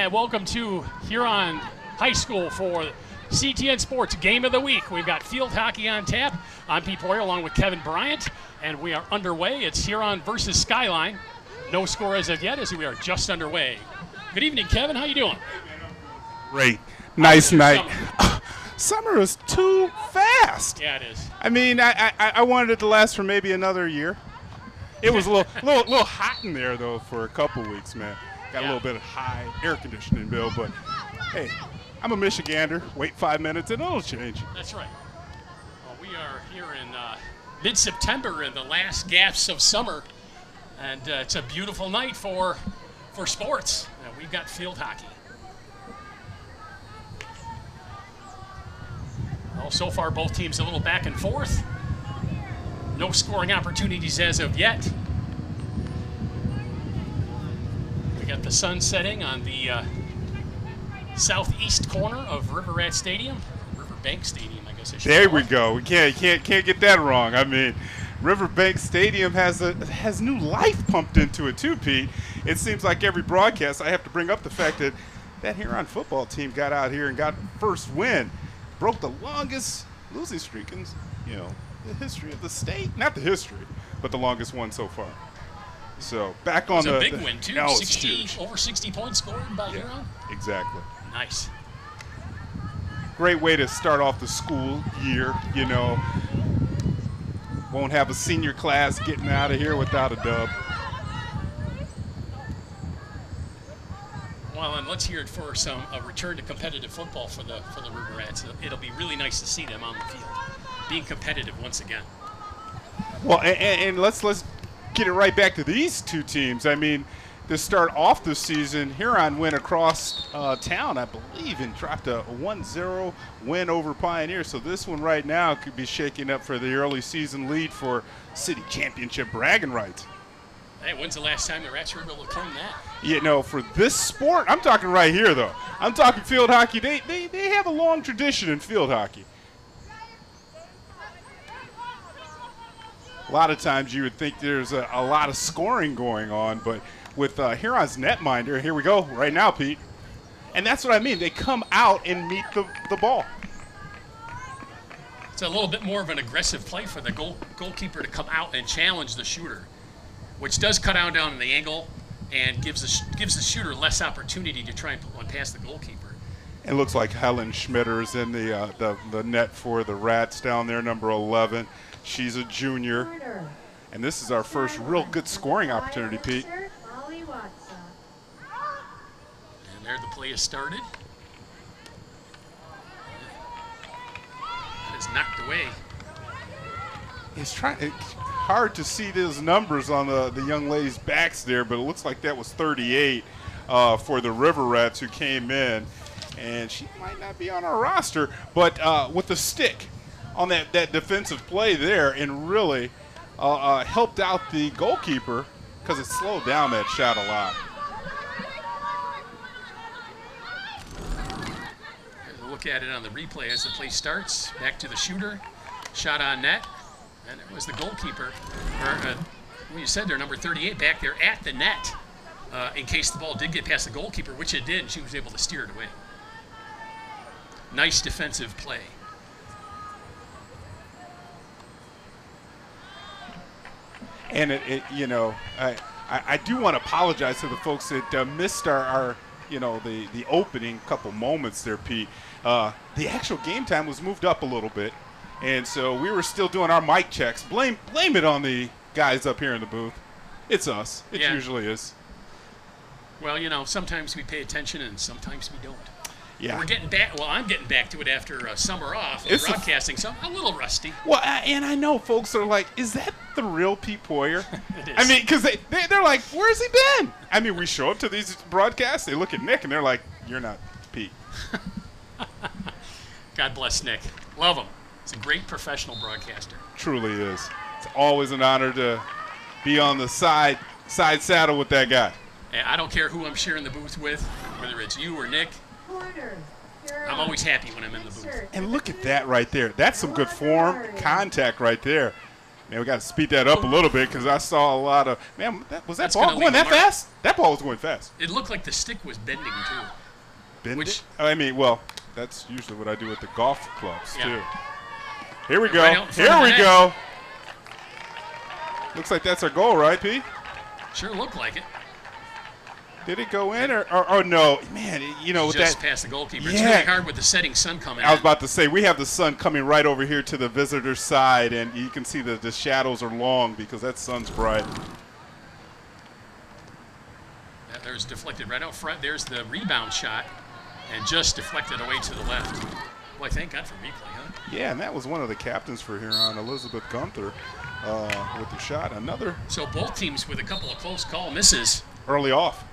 And welcome to Huron High School for CTN Sports Game of the Week. We've got field hockey on tap. I'm Pete Poyer along with Kevin Bryant, and we are underway. It's Huron versus Skyline. No score as of yet, as we are just underway. Good evening, Kevin. How you doing? Great. Nice night. Summer is too fast. Yeah, it is. I mean, I wanted it to last for maybe another year. It was a little hot in there, though, for a couple weeks, man. Got a little bit of high air conditioning bill, but hey, I'm a Michigander. Wait 5 minutes and it'll change. That's right. Well, we are here in mid-September in the last gasps of summer, and it's a beautiful night for sports. We've got field hockey. Well, so far both teams a little back and forth. No scoring opportunities as of yet. We got the sun setting on the southeast corner of Riverbank Stadium. Riverbank Stadium, I guess I should There call we it. go. We can't get that wrong. I mean, Riverbank Stadium has new life pumped into it too, Pete. It seems like every broadcast I have to bring up the fact that Huron football team got out here and got first win, broke the longest losing streak in the history of the state. Not the history, but the longest one so far. So back on the big win too. No, 60 over 60 points scored by Huron. Exactly. Nice. Great way to start off the school year. Won't have a senior class getting out of here without a dub. Well, and let's hear it for a return to competitive football for the River Rats. It'll be really nice to see them on the field, being competitive once again. Well, and let's get it right back to these two teams. I mean, to start off the season, Huron went across town, I believe, and dropped a 1-0 win over Pioneer. So this one right now could be shaking up for the early season lead for city championship bragging rights. Hey, when's the last time the Rats were able to claim that? For this sport, I'm talking right here, though. I'm talking field hockey. They have a long tradition in field hockey. A lot of times you would think there's a lot of scoring going on, but with Huron's netminder, here we go right now, Pete. And that's what I mean. They come out and meet the ball. It's a little bit more of an aggressive play for the goalkeeper to come out and challenge the shooter, which does cut down the angle and gives the shooter less opportunity to try and put one past the goalkeeper. It looks like Helen Schmitter's in the net for the Rats down there, number 11. She's a junior. And this is our first real good scoring opportunity, Pete. And there the play is started. That is knocked away. It's hard to see those numbers on the young ladies' backs there, but it looks like that was 38 for the River Rats who came in. And she might not be on our roster, but with the stick on that defensive play there and really helped out the goalkeeper because it slowed down that shot a lot. Here's a look at it on the replay as the play starts. Back to the shooter. Shot on net. And it was the goalkeeper, you said there, number 38 back there at the net in case the ball did get past the goalkeeper, which it did, and she was able to steer it away. Nice defensive play. And I do want to apologize to the folks that missed our the opening couple moments there, Pete. The actual game time was moved up a little bit, and so we were still doing our mic checks. Blame it on the guys up here in the booth. It's us. It usually is. Well, sometimes we pay attention and sometimes we don't. Yeah. We're getting back. Well, I'm getting back to it after summer off of broadcasting, so I'm a little rusty. Well, and I know folks are like, is that the real Pete Poyer? It is. I mean, because they're like, where's he been? I mean, we show up to these broadcasts, they look at Nick, and they're like, you're not Pete. God bless Nick. Love him. He's a great professional broadcaster. Truly is. It's always an honor to be on the side saddle with that guy. And I don't care who I'm sharing the booth with, whether it's you or Nick. I'm always happy when I'm in the booth. And look at that right there. That's some good form contact right there. Man, we got to speed that up a little bit because I saw a lot of – man, was that ball going that fast? That ball was going fast. It looked like the stick was bending, too. Bending? I mean, well, that's usually what I do with the golf clubs, too. Here we go. Here we go. Looks like that's our goal, right, P? Sure looked like it. Did it go in or no? Man, you know, with just that, past the goalkeeper. It's really hard with the setting sun coming in. I was about to say, we have the sun coming right over here to the visitor side, and you can see that the shadows are long because that sun's bright. There's deflected right out front. There's the rebound shot, and just deflected away to the left. Boy, thank God for replay, huh? Yeah, and that was one of the captains for Huron, Elizabeth Gunther, with the shot. Another. So both teams with a couple of close call misses. Early off.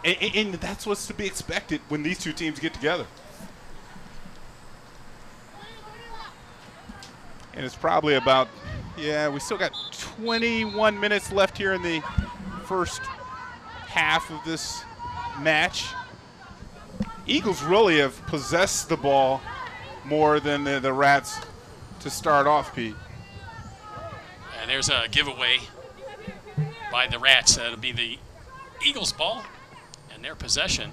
And that's what's to be expected when these two teams get together. And it's probably about, we still got 21 minutes left here in the first half of this match. Eagles really have possessed the ball more than the Rats to start off, Pete. And there's a giveaway by the Rats. That'll be the Eagles' ball. Their possession.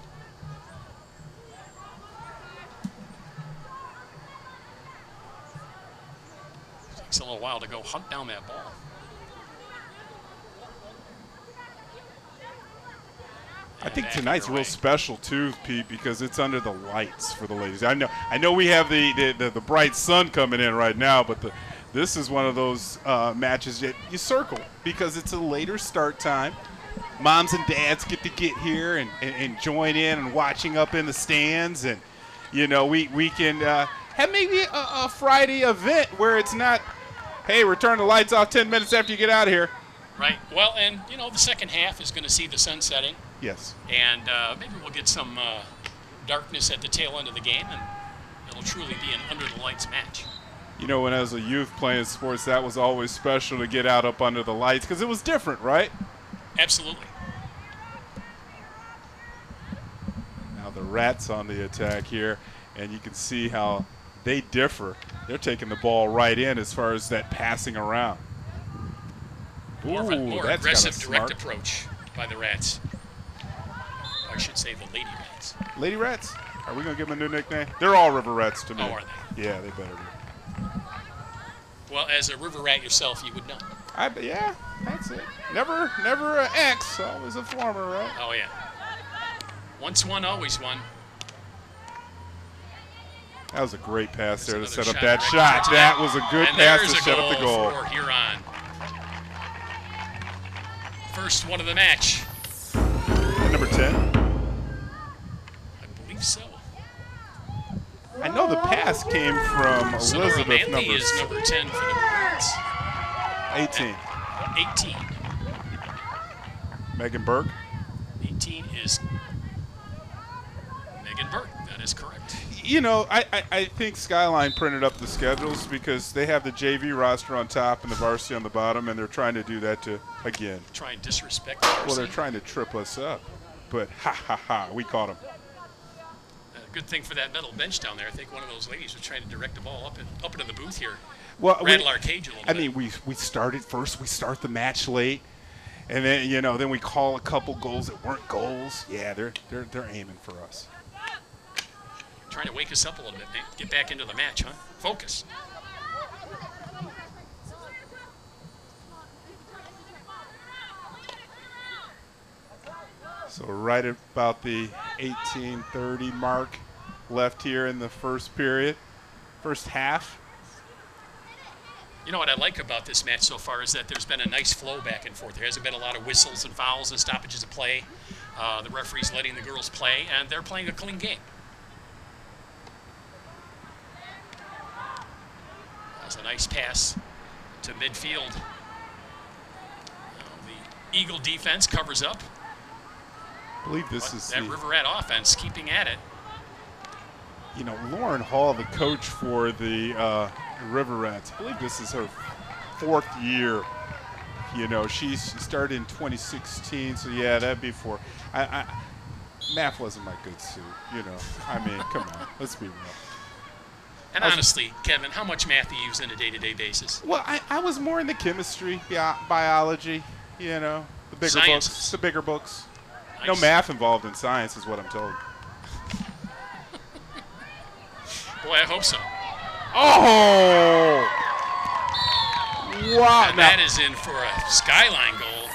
Takes a little while to go hunt down that ball. I think tonight's real special too, Pete, because it's under the lights for the ladies. I know we have the bright sun coming in right now, but this is one of those matches that you circle because it's a later start time. Moms and dads get here and join in and watching up in the stands, and you know we can have maybe a Friday event where it's not, hey, we're turning the lights off 10 minutes after you get out of here. Right. Well, and you know the second half is going to see the sun setting. Yes. And maybe we'll get some darkness at the tail end of the game, and it'll truly be an under the lights match. You know, when I was a youth playing sports, that was always special to get out up under the lights because it was different, right? Absolutely. Now the Rats on the attack here, and you can see how they differ. They're taking the ball right in as far as that passing around. More aggressive, direct approach by the Rats. I should say the Lady Rats. Lady Rats? Are we going to give them a new nickname? They're all River Rats to me. Oh, are they? Yeah, they better be. Well, as a River Rat yourself, you would know. Yeah, that's it. Never an ex, always a former, right? Oh, yeah. Once one, always one. That was a great pass there to set up that shot. That was a good pass to set up the goal. For Huron. First one of the match. Number 10? I believe so. I know the pass came from Elizabeth. Manley is number 10 for the Rats. 18. 18. Megan Burke. 18 is Megan Burke. That is correct. You know, I think Skyline printed up the schedules because they have the JV roster on top and the varsity on the bottom, and they're trying to do that to, again. Try and disrespect the varsity. Well, they're trying to trip us up. But, we caught them. Good thing for that metal bench down there. I think one of those ladies was trying to direct the ball up into the booth here. Well, rattle our cage a little bit. I mean, we started first. We start the match late, and then then we call a couple goals that weren't goals. Yeah, they're aiming for us. Trying to wake us up a little bit, man. Get back into the match, huh? Focus. So right about the 18:30 mark left here in the first period, first half. You know what I like about this match so far is that there's been a nice flow back and forth. There hasn't been a lot of whistles and fouls and stoppages of play. The referee's letting the girls play, and they're playing a clean game. That was a nice pass to midfield. The Eagle defense covers up. I believe this is that River Rat offense keeping at it. You know, Lauren Hall, the coach for the River Rats, I believe this is her 4th year. You know, she started in 2016, so yeah, that'd be for. Math wasn't my good suit. You know, I mean, come on, let's be real. And honestly, Kevin, how much math do you use on a day-to-day basis? Well, I was more in the chemistry, biology, the bigger Sciences. books. The bigger books. Nice. No math involved in science is what I'm told. Boy, I hope so. Oh! Wow. And that is in for a Skyline goal.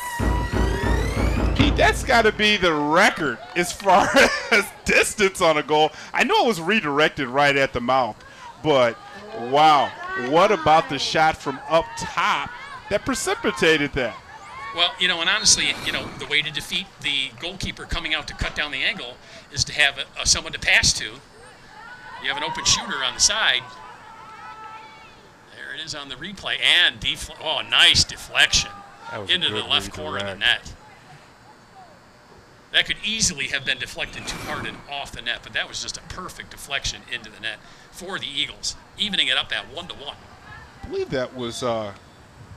Pete, that's got to be the record as far as distance on a goal. I know it was redirected right at the mouth, but wow. What about the shot from up top that precipitated that? Well, and honestly, the way to defeat the goalkeeper coming out to cut down the angle is to have someone to pass to. You have an open shooter on the side. There it is on the replay. And nice deflection into the left corner of the net. That could easily have been deflected too hard and off the net, but that was just a perfect deflection into the net for the Eagles, evening it up at 1-1. I believe that was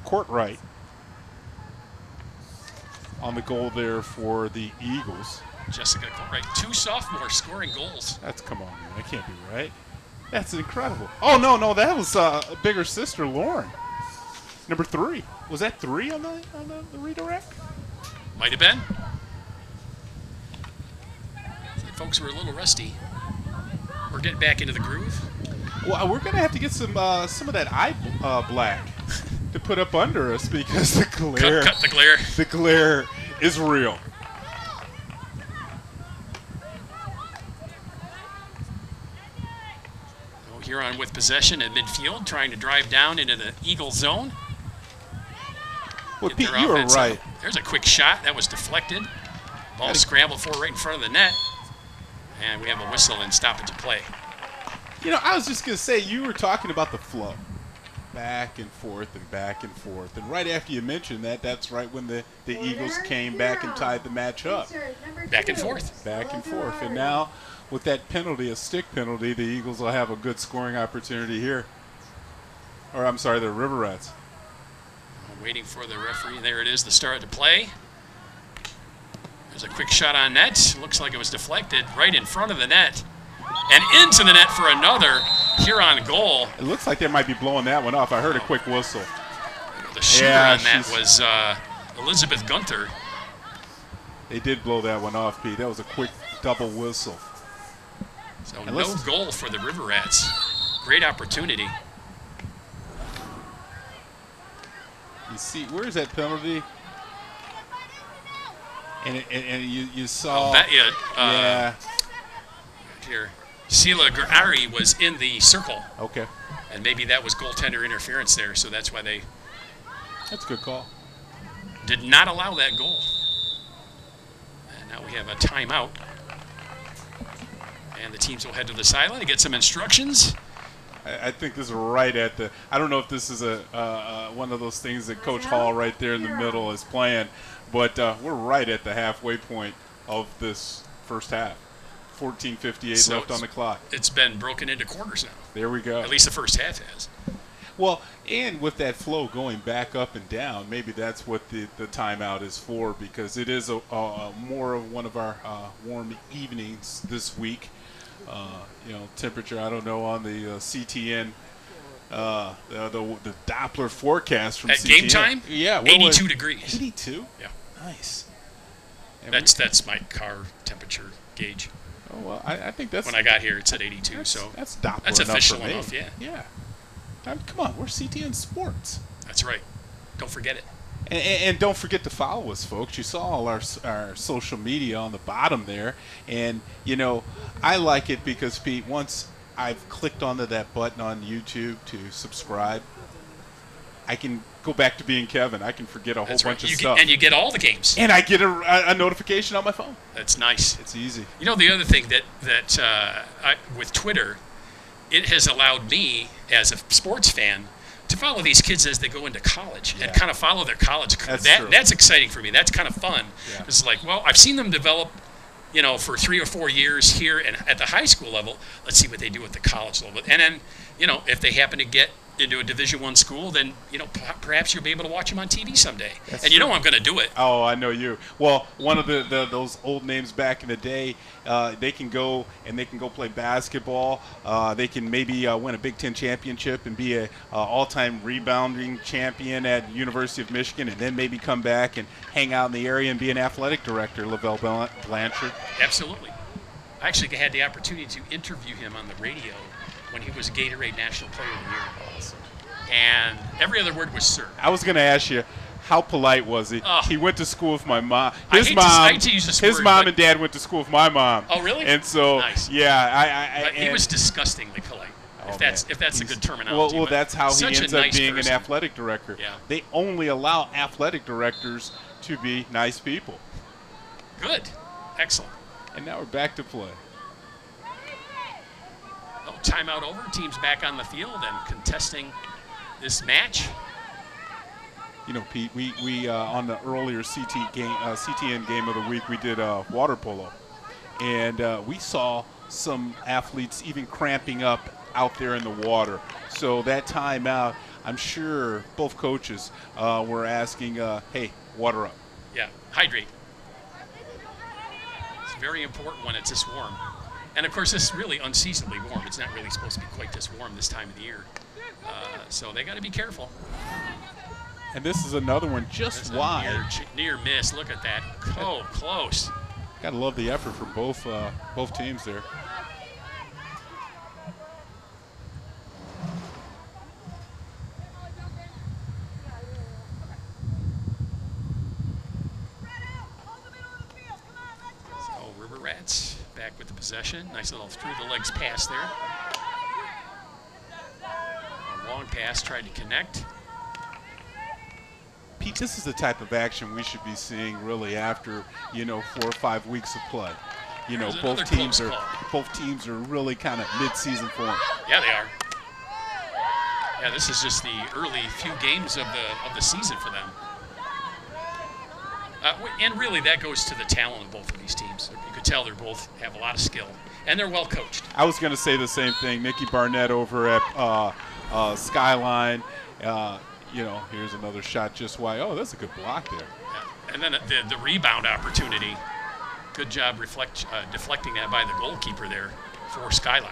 Courtwright on the goal there for the Eagles. Jessica Courtwright, 2 sophomores scoring goals. Come on, man. That can't be right. That's incredible. Oh, no, that was bigger sister, Lauren. Number 3. Was that 3 on the redirect? Might have been. Folks were a little rusty. We're getting back into the groove. Well, we're going to have to get some of that eye black to put up under us because the glare. Cut the glare. The glare is real. Huron with possession at midfield, trying to drive down into the Eagle zone. Well, Pete, you were right. There's a quick shot that was deflected. Ball scrambled for right in front of the net. And we have a whistle and stoppage of play. I was just going to say, you were talking about the flow. Back and forth and back and forth. And right after you mentioned that, that's right when the Eagles came back and tied the match up. Back and forth. Back and forth. And now, with that penalty, a stick penalty, the Eagles will have a good scoring opportunity here. Or, I'm sorry, the River Rats. Waiting for the referee. There it is, the start to play. There's a quick shot on net. Looks like it was deflected right in front of the net. And into the net for another Huron goal. It looks like they might be blowing that one off. I heard a quick whistle. The shooter on that was Elizabeth Gunter. They did blow that one off, Pete. That was a quick double whistle. So no goal for the River Rats. Great opportunity. You see, where's that penalty? And you saw. Yeah. Here, Sela Gari was in the circle. Okay. And maybe that was goaltender interference there, so that's why they. That's a good call. Did not allow that goal. And now we have a timeout. And the teams will head to the sideline to get some instructions. I think this is right at the. I don't know if this is one of those things that Coach Hall right there in the middle is playing, but we're right at the halfway point of this first half. 14:58 left on the clock. It's been broken into quarters now. There we go. At least the first half has. Well, and with that flow going back up and down, maybe that's what the timeout is for, because it is more of one of our warm evenings this week. Temperature, I don't know on the CTN, the Doppler forecast from at CTN. Game time? Yeah. 82 degrees. 82? Yeah. Nice. That's my car temperature gauge. Oh, well, I think that's... When I got here, it said 82, that's Doppler that's enough official for me. enough, yeah. Yeah. Come on, we're CTN Sports. That's right. Don't forget it. And don't forget to follow us, folks. You saw all our social media on the bottom there. And, I like it because, Pete, once I've clicked onto that button on YouTube to subscribe, I can go back to being Kevin. I can forget a whole bunch of stuff. And you get all the games. And I get a notification on my phone. That's nice. It's easy. The other thing that with Twitter, it has allowed me, as a sports fan, to follow these kids as they go into college and kind of follow their college career. That's exciting for me. That's kind of fun. Yeah. It's like, well, I've seen them develop, for 3 or 4 years here and at the high school level. Let's see what they do at the college level. And then, if they happen to get into a Division I school, then perhaps you'll be able to watch him on TV someday. And you know I'm going to do it. Oh, I know you. Well, one of those old names back in the day, they can go play basketball. They can maybe win a Big Ten championship and be a all-time rebounding champion at University of Michigan, and then maybe come back and hang out in the area and be an athletic director. Lavelle Blanchard. Absolutely. I actually had the opportunity to interview him on the radio when he was Gatorade National Player of the Year. Awesome. And every other word was sir. I was going to ask you, how polite was he? He went to school with my mom. I hate to use this his word, mom and dad went to school with my mom. Oh, really? And so, nice. Yeah, he was disgustingly polite. If that's a good terminology. Well, that's how he ends up being person. an athletic director. Yeah. They only allow athletic directors to be nice people. Good. Excellent. And now we're back to play. Timeout over. Team's back on the field and contesting this match. Pete, we on the earlier CTN game of the week, we did water polo. And we saw some athletes even cramping up out there in the water. So that timeout, I'm sure both coaches were asking, hey, water up. Yeah, hydrate. It's very important when it's this warm. And, of course, it's really unseasonably warm. It's not really supposed to be quite this warm this time of the year. So they got to be careful. And this is another one just wide. Near miss. Look at that. Oh, close. Got to love the effort for both teams there. So River Rats back with the possession. Nice little through-the-legs pass there. A long pass, tried to connect. Pete, this is the type of action we should be seeing really after, 4 or 5 weeks of play. Both teams are really kind of mid-season form. Yeah, they are. Yeah, this is just the early few games of the season for them. And really, that goes to the talent of both of these teams. You could tell they both have a lot of skill, and they're well coached. I was going to say the same thing. Nikki Barnett over at Skyline. Here's another shot just wide. Oh, that's a good block there. Yeah. And then the rebound opportunity. Good job deflecting that by the goalkeeper there for Skyline.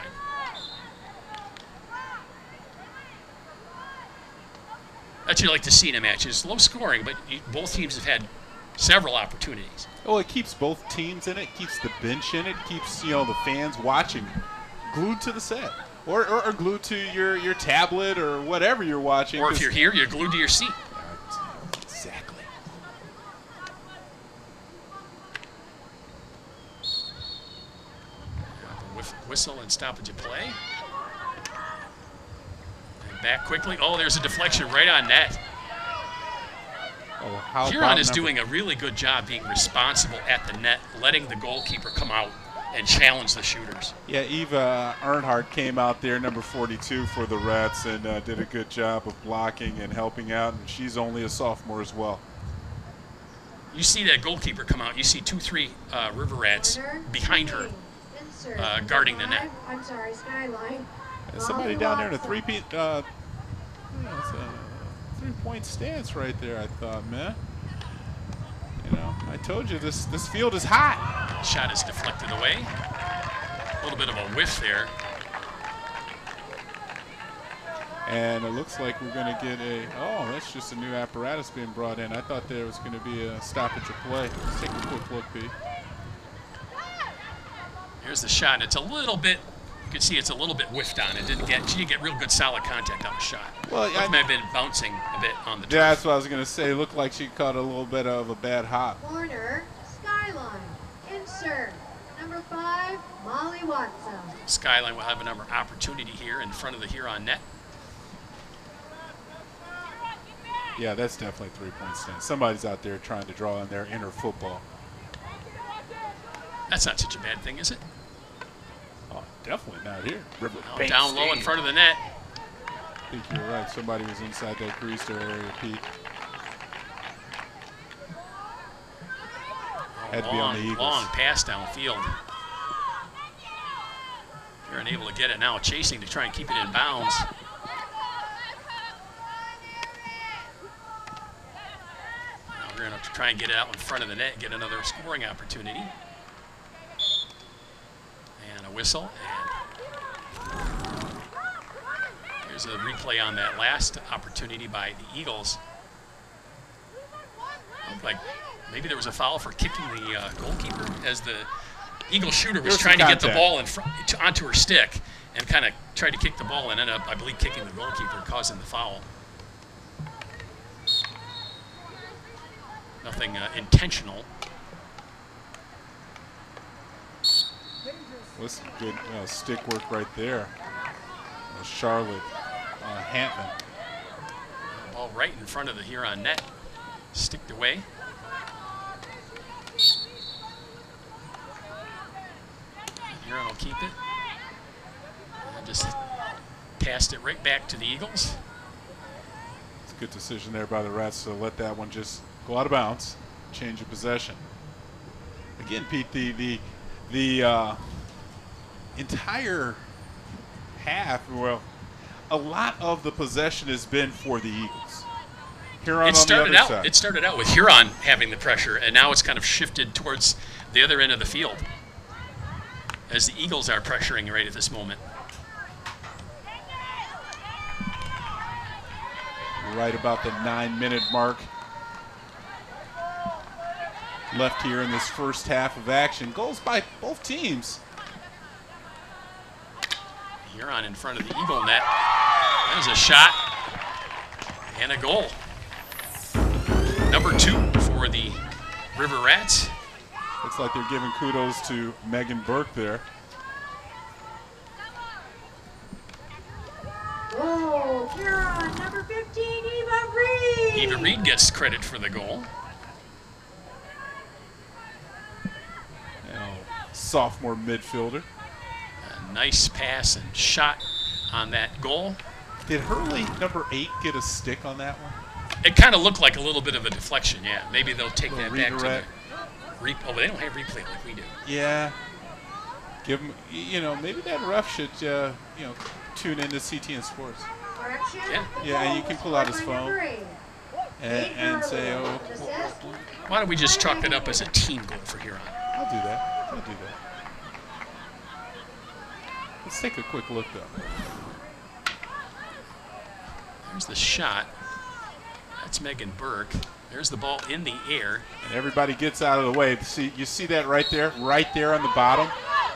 That's what you like to see in a match. It's low scoring, but both teams have had several opportunities. Well, it keeps both teams in it, keeps the bench in it, keeps the fans watching, glued to the set, or glued to your tablet or whatever you're watching. Or if you're here, you're glued to your seat. Exactly. Whistle and stoppage of play. And back quickly. Oh, there's a deflection right on net. Huron is doing a really good job being responsible at the net, letting the goalkeeper come out and challenge the shooters. Yeah, Eva Earnhardt came out there, number 42 for the Rats, and did a good job of blocking and helping out, and she's only a sophomore as well. You see that goalkeeper come out, you see 2-3 River Rats behind her guarding the net. I'm sorry, Skyline. And somebody down there in a three-point stance right there, I thought, man. I told you this field is hot. Shot is deflected away. A little bit of a whiff there. And it looks like we're going to get that's just a new apparatus being brought in. I thought there was going to be a stoppage of play. Let's take a quick look, Pete. Here's the shot, and it's a little bit, you can see it's a little bit whiffed on. She didn't get real good solid contact on the shot. Well, it may have been bouncing a bit on the turf. Yeah, that's what I was going to say. It looked like she caught a little bit of a bad hop. Corner, Skyline. Insert, number 5, Molly Watson. Skyline will have another opportunity here in front of the Huron net. Yeah, that's definitely three-point stance. Somebody's out there trying to draw in their inner football. That's not such a bad thing, is it? Oh, definitely not here. Down low in front of the net. I think you're right. Somebody was inside that crease area, Pete. Had to be on the Eagles. Long pass downfield. You're unable to get it now, chasing to try and keep it in bounds. try and get it out in front of the net, get another scoring opportunity. And a whistle. And here's a replay on that last opportunity by the Eagles. Looked like maybe there was a foul for kicking the goalkeeper as the Eagle shooter was trying to get the ball in front onto her stick and kind of tried to kick the ball and ended up, I believe, kicking the goalkeeper, causing the foul. Nothing intentional. That's good stick work right there. Charlotte Hampman. Ball right in front of the Huron net. Sticked away. Huron will keep it. And just passed it right back to the Eagles. It's a good decision there by the Rats to let that one just go out of bounds, change of possession. Again, Pete, the entire half, well, a lot of the possession has been for the Eagles. Huron on the other side. It started out with Huron having the pressure, and now it's kind of shifted towards the other end of the field as the Eagles are pressuring right at this moment. Right about the 9-minute mark left here in this first half of action. Goals by both teams. Huron in front of the Eagle net. There's a shot and a goal. Number 2 for the River Rats. Looks like they're giving kudos to Megan Burke there. Oh, Huron, number 15, Eva Reed. Eva Reed gets credit for the goal. Sophomore midfielder. A nice pass and shot on that goal. Did Hurley, number 8, get a stick on that one? It kind of looked like a little bit of a deflection, yeah. Maybe they'll take that back to the oh, they don't have replay like we do. Yeah. Give them, maybe that ref should, tune into CTN Sports. Correction. Yeah, and you can pull out his phone and say, oh. Why don't we just chalk it up as a team goal for Huron? I'll do that. Let's take a quick look, though. There's the shot. That's Megan Burke. There's the ball in the air. And everybody gets out of the way. You see that right there on the bottom?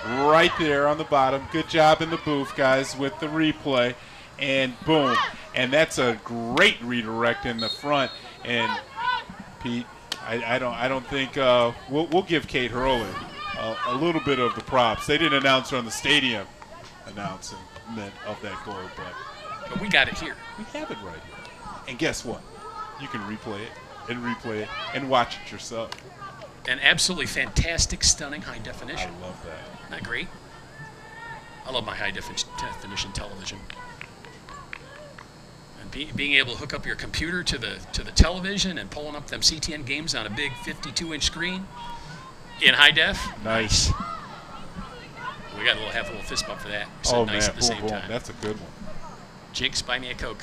Right there on the bottom. Good job in the booth, guys, with the replay. And boom. And that's a great redirect in the front. And Pete, I don't think we'll give Kate Hurley a little bit of the props. They didn't announce her on the stadium announcement of that goal, but we got it here. We have it right here. And guess what? You can replay it and watch it yourself. An absolutely fantastic, stunning high definition. I love that. Isn't that great? I love my high definition television. And being able to hook up your computer to the television and pulling up them CTN games on a big 52-inch screen in high def. Nice. We got a little fist bump for that. We Oh, nice man. at the Boom, same boom. time. That's a good one. Jinx, buy me a Coke.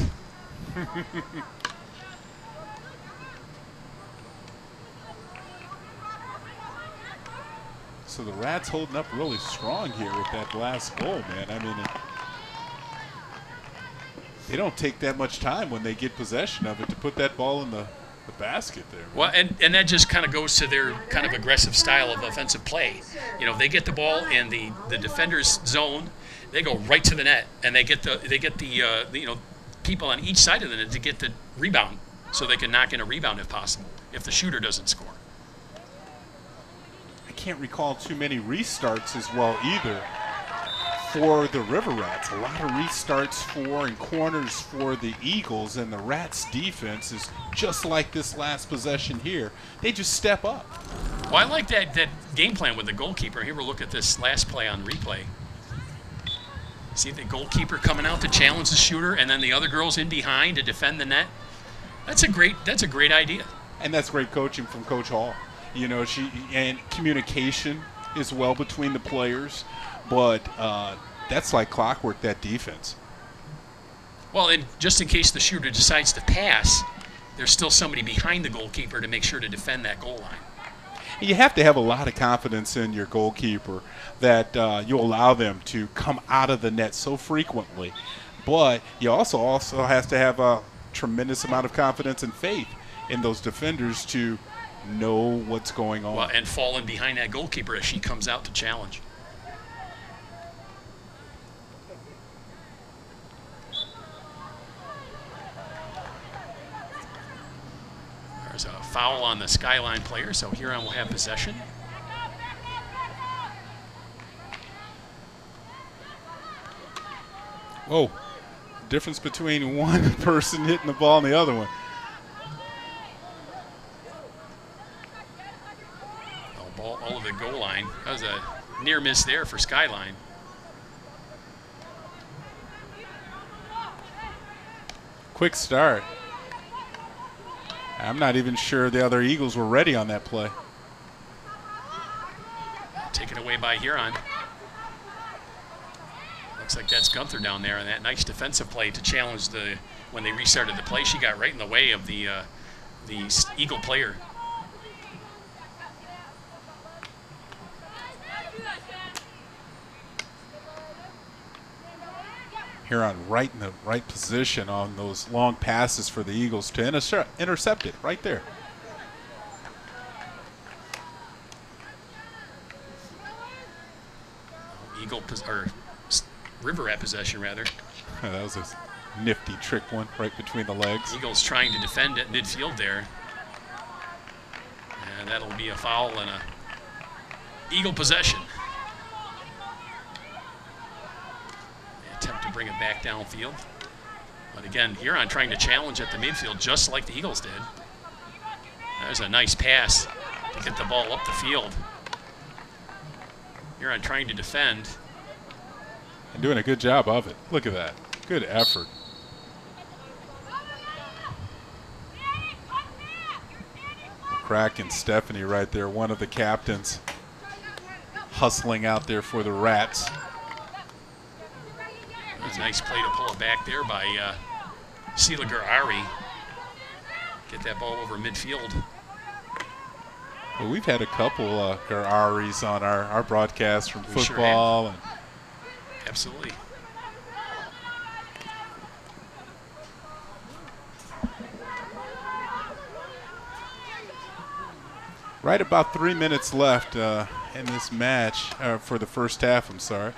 So the Rats holding up really strong here with that last goal, man. I mean, they don't take that much time when they get possession of it to put that ball in the basket there. Man. Well, and that just kind of goes to their kind of aggressive style of offensive play. If they get the ball in the defender's zone, they go right to the net, and they get the people on each side of the net to get the rebound, so they can knock in a rebound if possible, if the shooter doesn't score. I can't recall too many restarts as well either for the River Rats. A lot of restarts and corners for the Eagles, and the Rats defense is just like this last possession here. They just step up. Well, I like that game plan with the goalkeeper. Here we'll look at this last play on replay. See the goalkeeper coming out to challenge the shooter, and then the other girls in behind to defend the net. That's a great idea. And that's great coaching from Coach Hall. And communication as well between the players. But that's like clockwork, that defense. Well, and just in case the shooter decides to pass, there's still somebody behind the goalkeeper to make sure to defend that goal line. You have to have a lot of confidence in your goalkeeper that you allow them to come out of the net so frequently. But you also has to have a tremendous amount of confidence and faith in those defenders to know what's going on. Well, and fall in behind that goalkeeper as she comes out to challenge. There's a foul on the Skyline player, so Huron will have possession. Whoa. Difference between one person hitting the ball and the other one. Ball all over the goal line. That was a near miss there for Skyline. Quick start. I'm not even sure the other Eagles were ready on that play. Taken away by Huron. Looks like that's Gunther down there, and that nice defensive play to challenge when they restarted the play. She got right in the way of the Eagle player. Huron right in the right position on those long passes for the Eagles to intercept it right there. River at possession, rather. That was a nifty trick one right between the legs. Eagles trying to defend at midfield there. And that'll be a foul and a Eagle possession. They attempt to bring it back downfield. But again, Huron trying to challenge at the midfield just like the Eagles did. There's a nice pass to get the ball up the field. Huron trying to defend. And doing a good job of it. Look at that. Good effort. Crack and Stephanie right there, one of the captains, hustling out there for the Rats. That's a nice play to pull it back there by Seeliger Ari. Get that ball over midfield. Well, we've had a couple Gararis on our broadcast from We football. Sure absolutely. Right about 3 minutes left in this match, for the first half, I'm sorry.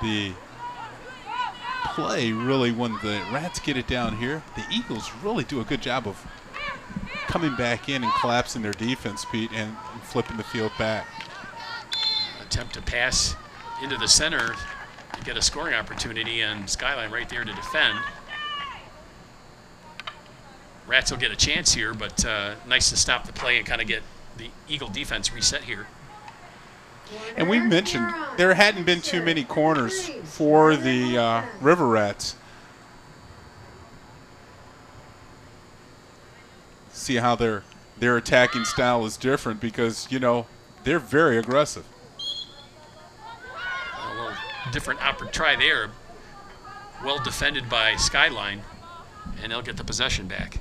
The play really, when the Rats get it down here, the Eagles really do a good job of coming back in and collapsing their defense, Pete, and flipping the field back. Attempt to pass into the center to get a scoring opportunity, and Skyline right there to defend. Rats will get a chance here, but nice to stop the play and kind of get the Eagle defense reset here. And we mentioned there hadn't been too many corners for the River Rats. See how their attacking style is different because, you know, they're very aggressive. A little different try there. Well defended by Skyline, and they'll get the possession back.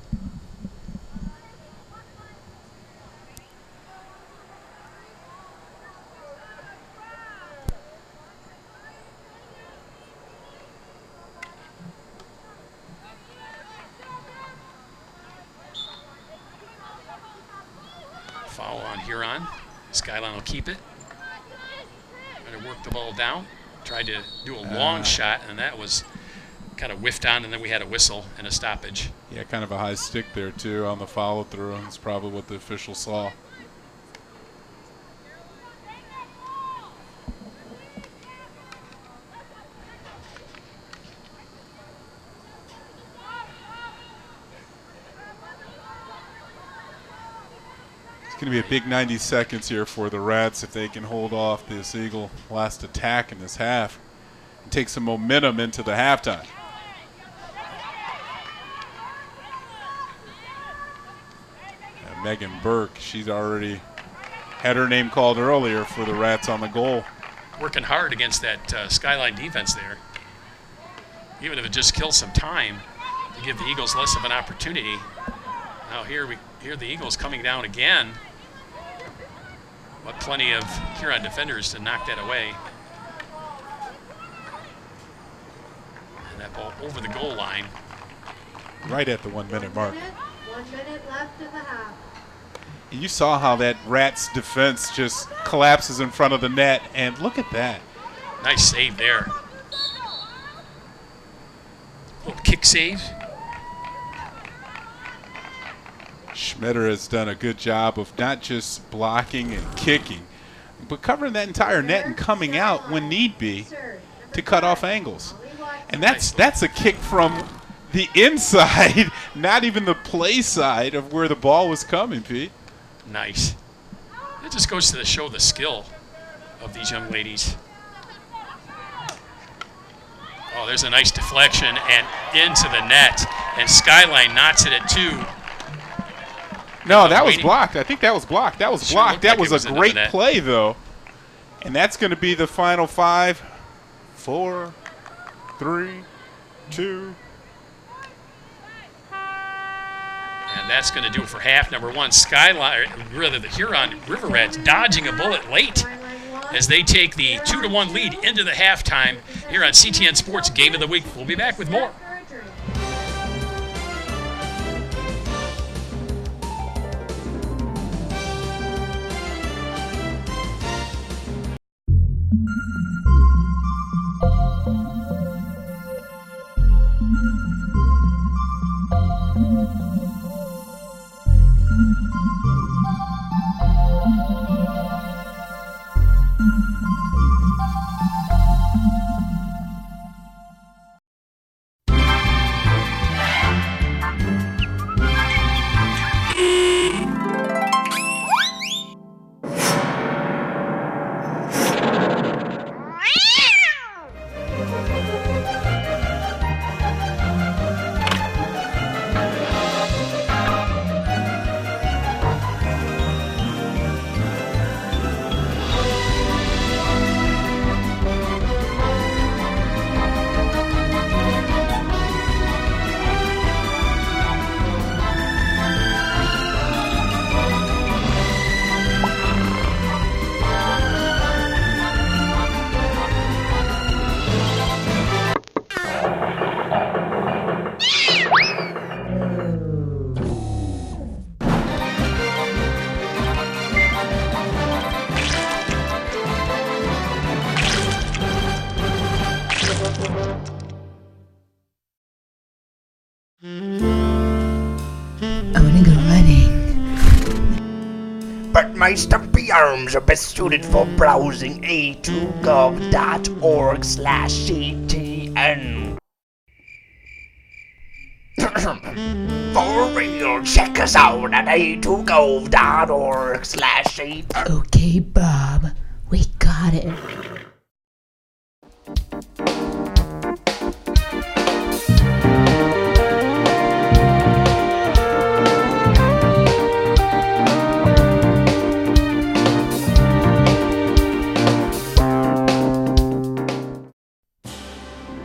Foul on Huron. Skyline will keep it. Trying to work the ball down. Tried to do a long shot, and that was kind of whiffed on, and then we had a whistle and a stoppage. Yeah, kind of a high stick there, too, on the follow-through. That's probably what the official saw. It's going to be a big 90 seconds here for the Rats if they can hold off this Eagle last attack in this half and take some momentum into the halftime. And Megan Burke, she's already had her name called earlier for the Rats on the goal. Working hard against that Skyline defense there. even if it just kills some time to give the Eagles less of an opportunity. Now here we hear the Eagles coming down again, but plenty of Huron defenders to knock that away. And that ball over the goal line. Right at the 1 minute mark. 1 minute left in the half. And you saw how that Rats defense just collapses in front of the net, and look at that. Nice save there. Little kick save. Schmitter has done a good job of not just blocking and kicking, but covering that entire net and coming out when need be to cut off angles. And that's a kick from the inside, not even the play side of where the ball was coming, Pete. Nice. It just goes to show the skill of these young ladies. Oh, there's a nice deflection and into the net. And Skyline knots it at 2. No, that was blocked. I think that was blocked. That was blocked. That was a great play, though. And that's going to be the final 5, 4, 3, 2. And that's going to do it for half number 1. Skyline, rather the Huron River Rats dodging a bullet late as they take the 2-1 lead into the halftime here on CTN Sports Game of the Week. We'll be back with more. But my stumpy arms are best suited for browsing a2gov.org/CTN. For real, check us out at a2gov.org/CTN. Okay, Bob, we got it.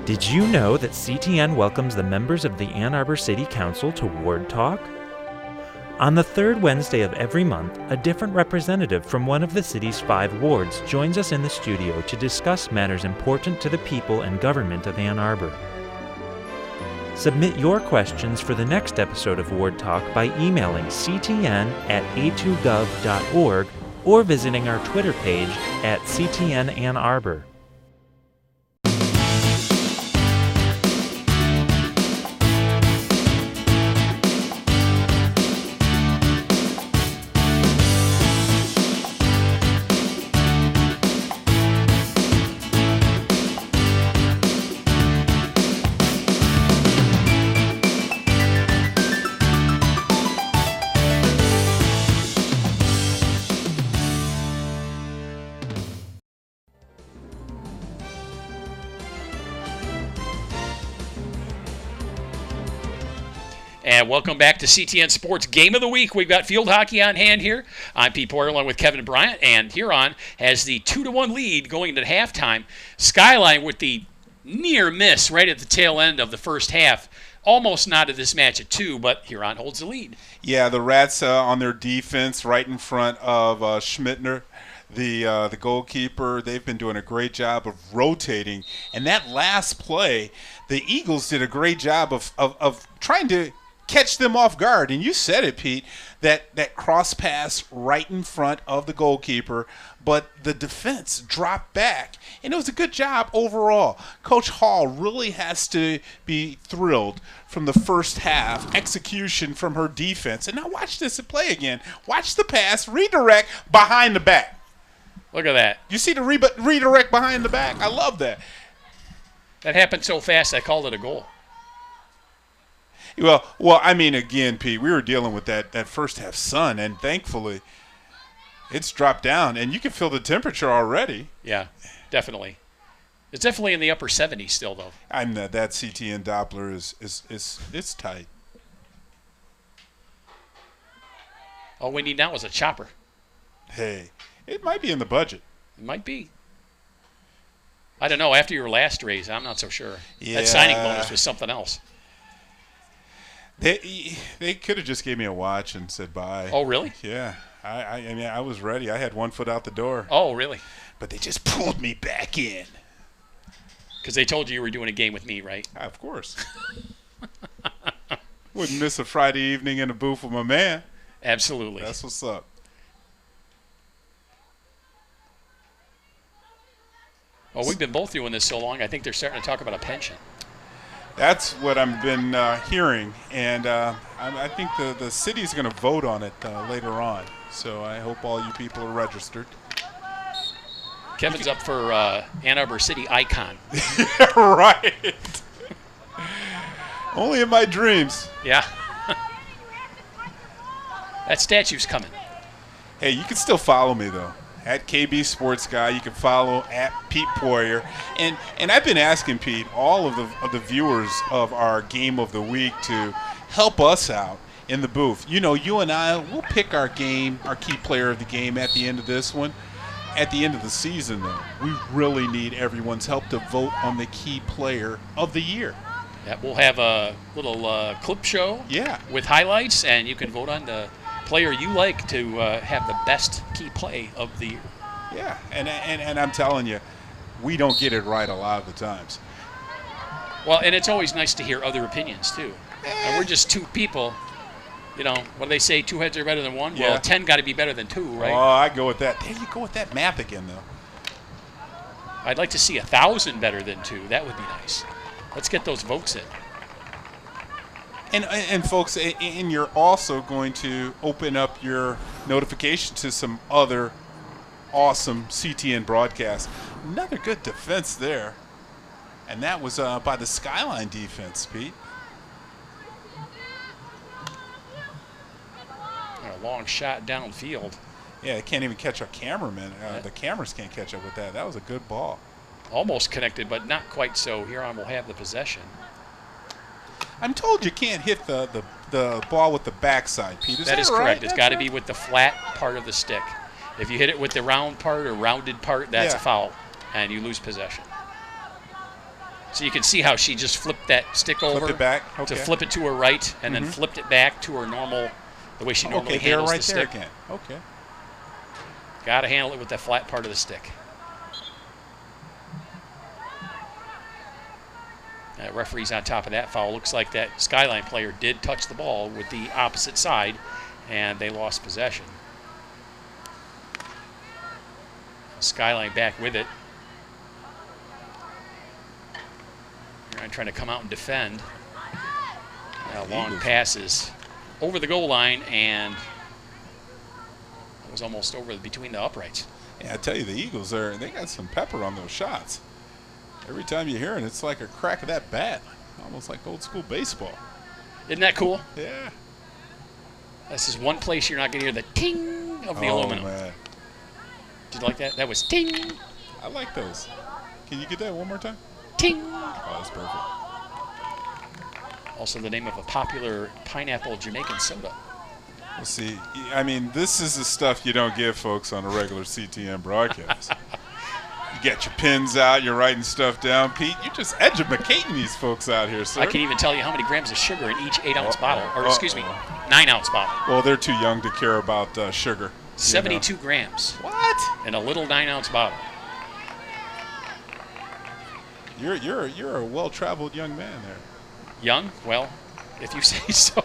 Did you know that CTN welcomes the members of the Ann Arbor City Council to Ward Talk? On the third Wednesday of every month, a different representative from one of the city's 5 wards joins us in the studio to discuss matters important to the people and government of Ann Arbor. Submit your questions for the next episode of Ward Talk by emailing ctn@a2gov.org or visiting our Twitter page at CTN Ann Arbor. And welcome back to CTN Sports Game of the Week. We've got field hockey on hand here. I'm Pete Poyer along with Kevin Bryant, and Huron has the 2-1 lead going into halftime. Skyline with the near miss right at the tail end of the first half. Almost knotted this match at 2, but Huron holds the lead. Yeah, the Rats on their defense right in front of Schmittner, the goalkeeper. They've been doing a great job of rotating. And that last play, the Eagles did a great job of trying to catch them off guard. And you said it, Pete, that cross pass right in front of the goalkeeper, but the defense dropped back. And it was a good job overall. Coach Hall really has to be thrilled from the first half execution from her defense. And now watch this play again. Watch the pass, redirect behind the back. Look at that. You see the redirect behind the back? I love that. That happened so fast I called it a goal. Well, I mean, again, Pete, we were dealing with that first half sun, and thankfully it's dropped down, and you can feel the temperature already. Yeah, definitely. It's definitely in the upper 70s still, though. That CTN Doppler is tight. All we need now is a chopper. Hey, it might be in the budget. It might be. I don't know. After your last raise, I'm not so sure. Yeah. That signing bonus was something else. They could have just gave me a watch and said bye. Oh, really? Yeah. I mean, I was ready. I had 1 foot out the door. Oh, really? But they just pulled me back in. Because they told you were doing a game with me, right? Of course. Wouldn't miss a Friday evening in the booth with my man. Absolutely. That's what's up. Well, we've been both doing this so long, I think they're starting to talk about a pension. That's what I've been hearing, and I think the city's going to vote on it later on. So I hope all you people are registered. Kevin's up for Ann Arbor City icon. Right. Only in my dreams. Yeah. That statue's coming. Hey, you can still follow me, though. At KB Sports Guy, you can follow at Pete Poirier, and I've been asking Pete, all of the viewers of our game of the week, to help us out in the booth. You know, you and I, we'll pick our key player of the game at the end of this one. At the end of the season, though, we really need everyone's help to vote on the key player of the year. Yeah, we'll have a little clip show. Yeah. With highlights, and you can vote on the player you like to have the best key play of the year. Yeah, and I'm telling you, we don't get it right a lot of the times. Well, and it's always nice to hear other opinions, too. And we're just 2 people. You know, what do they say, 2 heads are better than 1? Yeah. Well, 10 got to be better than 2, right? Oh, I go with that. There you go with that math again, though. I'd like to see 1,000 better than 2. That would be nice. Let's get those votes in. And folks, and you're also going to open up your notification to some other awesome CTN broadcasts. Another good defense there. And that was by the Skyline defense, Pete. A long shot downfield. Yeah, they can't even catch our cameraman. The cameras can't catch up with that. That was a good ball. Almost connected, but not quite so. Huron will have the possession. I'm told you can't hit the ball with the backside, Pete. Is that is right? correct. It's That's got to right? be with the flat part of the stick. If you hit it with the round part or rounded part, that's a foul, and you lose possession. So you can see how she just flipped that stick over it back. Okay. to flip it to her right, and then flipped it back to her normal, the way she normally handles right the there stick. again. Okay. Got to handle it with that flat part of the stick. Referee's on top of that foul. Looks like that Skyline player did touch the ball with the opposite side, and they lost possession. Skyline back with it. Huron trying to come out and defend. Long passes over the goal line, and it was almost over between the uprights. Yeah, I tell you, the Eagles they got some pepper on those shots. Every time you hear it, it's like a crack of that bat, almost like old school baseball. Isn't that cool? Yeah. This is one place you're not going to hear the ting of the aluminum. Man. Did you like that? That was ting, I like those. Can you get that one more time? ting. Oh, that's perfect. Also the name of a popular pineapple Jamaican soda. Well, see, I mean, this is the stuff you don't get, folks, on a regular CTN broadcast. You got your pens out. You're writing stuff down. Pete, you're just educating these folks out here, sir. I can even tell you how many grams of sugar in each 8-ounce bottle, or excuse me, 9-ounce bottle. Well, they're too young to care about sugar. 72 grams. What? In a little 9-ounce bottle. You're a well-traveled young man there. Young? Well, if you say so.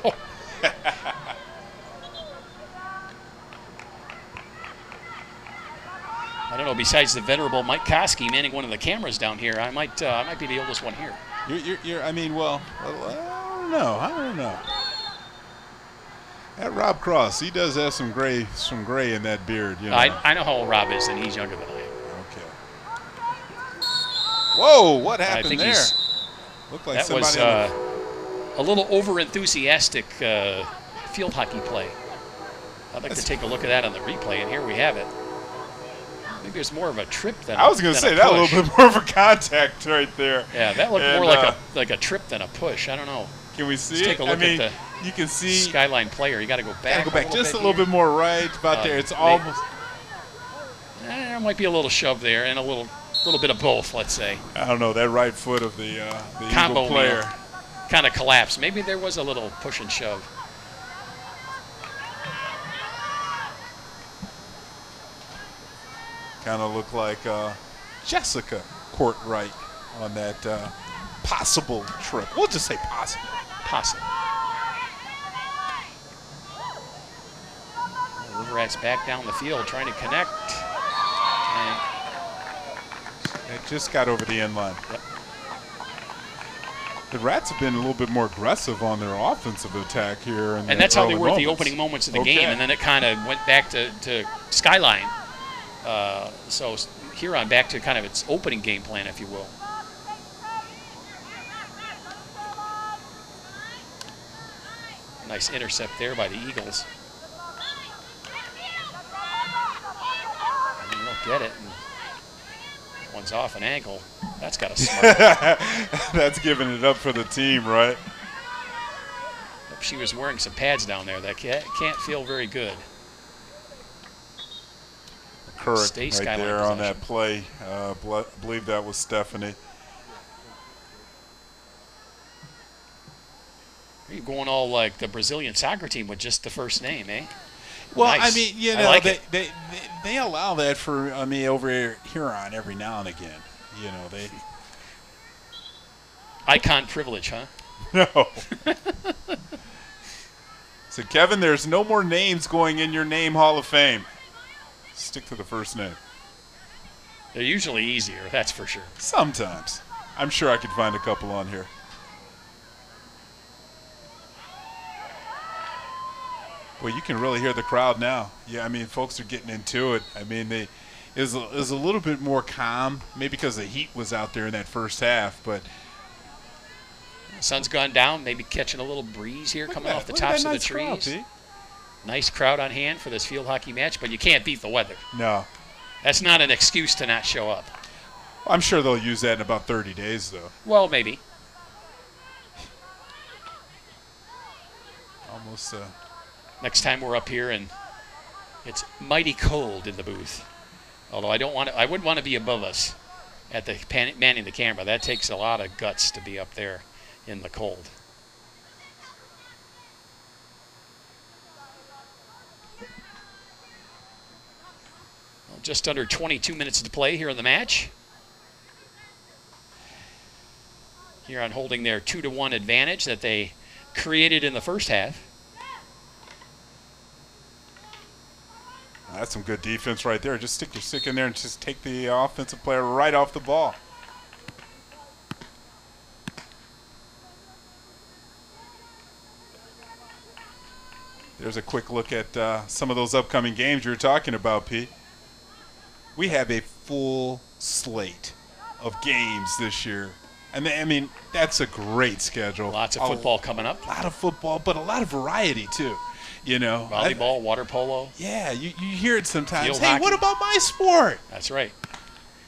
I don't know. Besides the venerable Mike Koski manning one of the cameras down here, I might be the oldest one here. I mean, well, I don't know. That Rob Cross, he does have some gray in that beard. You know. I know how old Rob is, and he's younger than I am. Okay. Whoa! What happened I think there? Looked like that was somebody a little over-enthusiastic field hockey play. I'd like to take a look at that on the replay, and here we have it. I think there's more of a trip than I was going to say that a little bit more of a contact right there. Yeah, that looked more like a trip than a push. I don't know. Can we see Let's take a look at the you can see Skyline player. You got to go back. Just a little bit more right about there. It's almost. There might be a little shove there and a little bit of both. Let's say. I don't know, that right foot of the combo Eagle player kind of collapsed. Maybe there was a little push and shove. Kind of looked like Jessica Courtright on that possible trip. We'll just say possible. Possible. River Rats back down the field trying to connect. And it just got over the end line. Yep. The Rats have been a little bit more aggressive on their offensive attack here. And that's how they were at the opening moments of the game, and then it kind of went back to Skyline. So Huron back to kind of its opening game plan, if you will. Nice intercept there by the Eagles. And they'll get it. And one's off an ankle. That's got to smart. That's giving it up for the team, right? She was wearing some pads down there. That can't feel very good. Correct, right there on that play. I believe that was Stephanie. You're going all like the Brazilian soccer team with just the first name, eh? Well, nice. I mean, you know, they allow that for me over here on every now and again. You know, they icon privilege, huh? No. So, Kevin, there's no more names going in your name Hall of Fame. Stick to the first name. They're usually easier, that's for sure. Sometimes. I'm sure I could find a couple on here. Well, you can really hear the crowd now. Yeah, I mean, folks are getting into it. I mean, it was a little bit more calm, maybe because the heat was out there in that first half, but the sun's gone down, maybe catching a little breeze here coming off the tops of the trees. Nice crowd on hand for this field hockey match, but you can't beat the weather. No. That's not an excuse to not show up. I'm sure they'll use that in about 30 days, though. Well, maybe. Almost. Next time we're up here and it's mighty cold in the booth. Although I wouldn't want to be above us at the manning the camera. That takes a lot of guts to be up there in the cold. Well, just under 22 minutes to play here in the match. Huron holding their 2-1 advantage that they created in the first half. That's some good defense right there. Just stick your stick in there and just take the offensive player right off the ball. There's a quick look at some of those upcoming games you were talking about, Pete. We have a full slate of games this year. And I mean, that's a great schedule. Lots of football coming up. A lot of football, but a lot of variety, too. You know, volleyball, water polo. Yeah, you hear it sometimes. Field hey, hockey. What about my sport? That's right.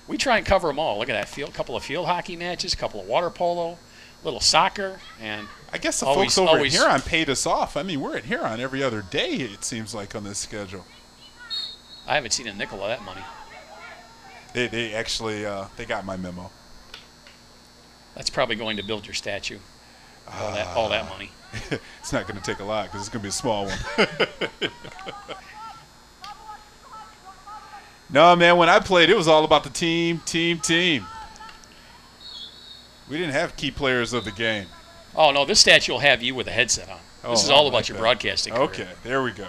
We try and cover them all. Look at that couple of field hockey matches, couple of water polo, little soccer, and I guess the folks over at Huron paid us off. I mean, we're at Huron every other day, it seems like, on this schedule. I haven't seen a nickel of that money. They actually they got my memo. That's probably going to build your statue. All that money. It's not going to take a lot because it's going to be a small one. No, man, when I played, it was all about the team. We didn't have key players of the game. Oh, no, this statue will have you with a headset on. This is all about your broadcasting career. Okay, there we go.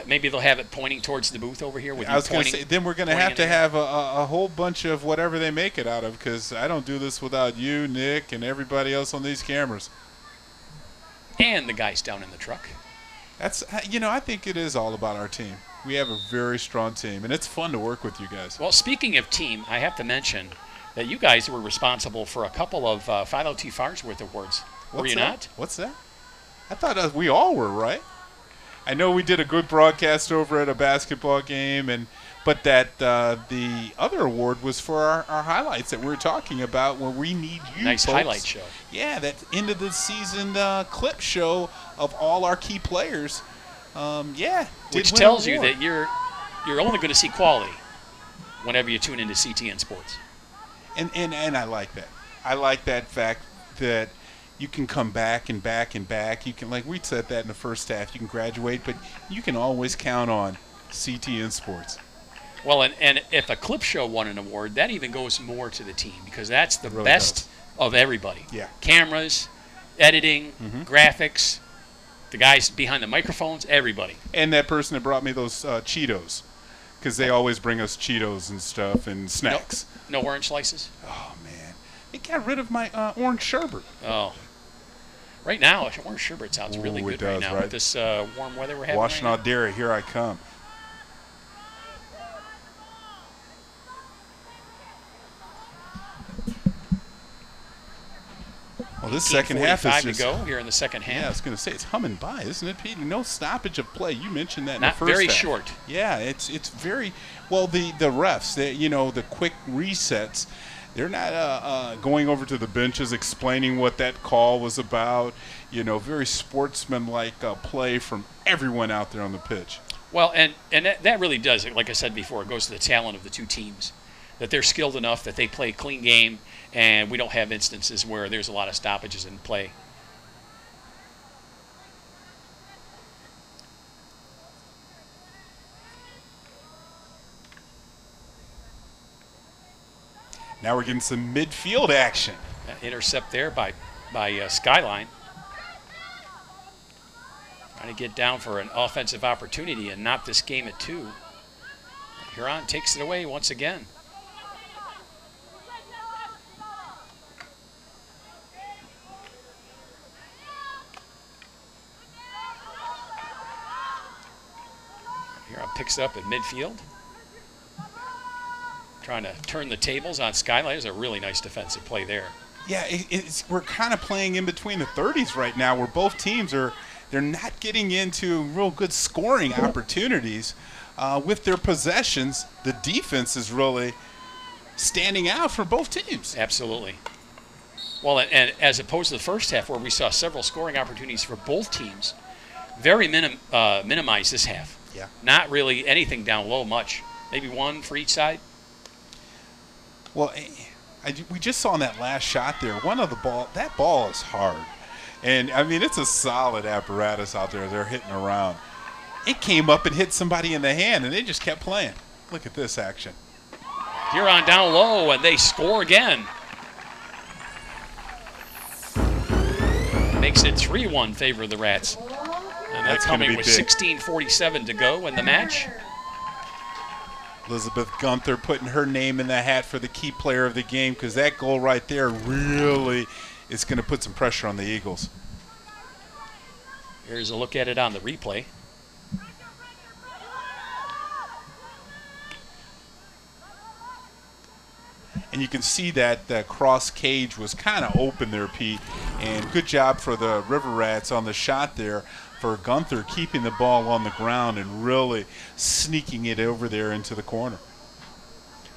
Maybe they'll have it pointing towards the booth over here. With I was going to say, then we're going to have to have a whole bunch of whatever they make it out of, because I don't do this without you, Nick, and everybody else on these cameras. And the guys down in the truck. That's, I think it is all about our team. We have a very strong team, and it's fun to work with you guys. Well, speaking of team, I have to mention that you guys were responsible for a couple of 502 Farnsworth Awards. Were you not? What's that? I thought we all were, right? I know we did a good broadcast over at a basketball game, but that the other award was for our highlights that we were talking about, where we need you. Nice folks. Highlight show. Yeah, that end of the season clip show of all our key players. Which tells you that you're only going to see quality whenever you tune into CTN Sports. And I like that. I like that fact that you can come back and back and back. You can, like we said that in the first half, you can graduate, but you can always count on CTN Sports. Well, and if a clip show won an award, that even goes more to the team, because that's the really best of everybody. Yeah. Cameras, editing, graphics, the guys behind the microphones, everybody. And that person that brought me those Cheetos, because they always bring us Cheetos and stuff and snacks. No orange slices? Oh, man. They got rid of my orange sherbet. Oh. Right now, orange sherbet sounds really good right now with this warm weather we're having. Washtenaw Dairy, here I come. Well, this second half is just... to go here in the second half. Yeah, I was going to say, it's humming by, isn't it, Pete? No stoppage of play. You mentioned that in Not the first half. very short. Yeah, it's very... Well, the refs, the quick resets, they're not going over to the benches explaining what that call was about. Very sportsmanlike play from everyone out there on the pitch. Well, and that really does, like I said before, it goes to the talent of the two teams, that they're skilled enough that they play a clean game, and we don't have instances where there's a lot of stoppages in play. Now we're getting some midfield action. Intercept there by Skyline. Trying to get down for an offensive opportunity and knot this game at 2. Huron takes it away once again. Huron picks it up at midfield. Trying to turn the tables on Skyline. There's a really nice defensive play there. Yeah, we're kind of playing in between the 30s right now, where both teams they're not getting into real good scoring opportunities with their possessions. The defense is really standing out for both teams. Absolutely. Well, and as opposed to the first half, where we saw several scoring opportunities for both teams, very minimized this half. Yeah. Not really anything down low much. Maybe one for each side. Well, we just saw in that last shot there, that ball is hard. And, I mean, it's a solid apparatus out there they're hitting around. It came up and hit somebody in the hand, and they just kept playing. Look at this action. Huron down low, and they score again. Makes it 3-1 favor of the Rats. And that's coming with 16:47 to go in the match. Elizabeth Gunther putting her name in the hat for the key player of the game, because that goal right there really is going to put some pressure on the Eagles. Here's a look at it on the replay. And you can see that the cross cage was kind of open there, Pete. And good job for the River Rats on the shot there, for Gunther keeping the ball on the ground and really sneaking it over there into the corner.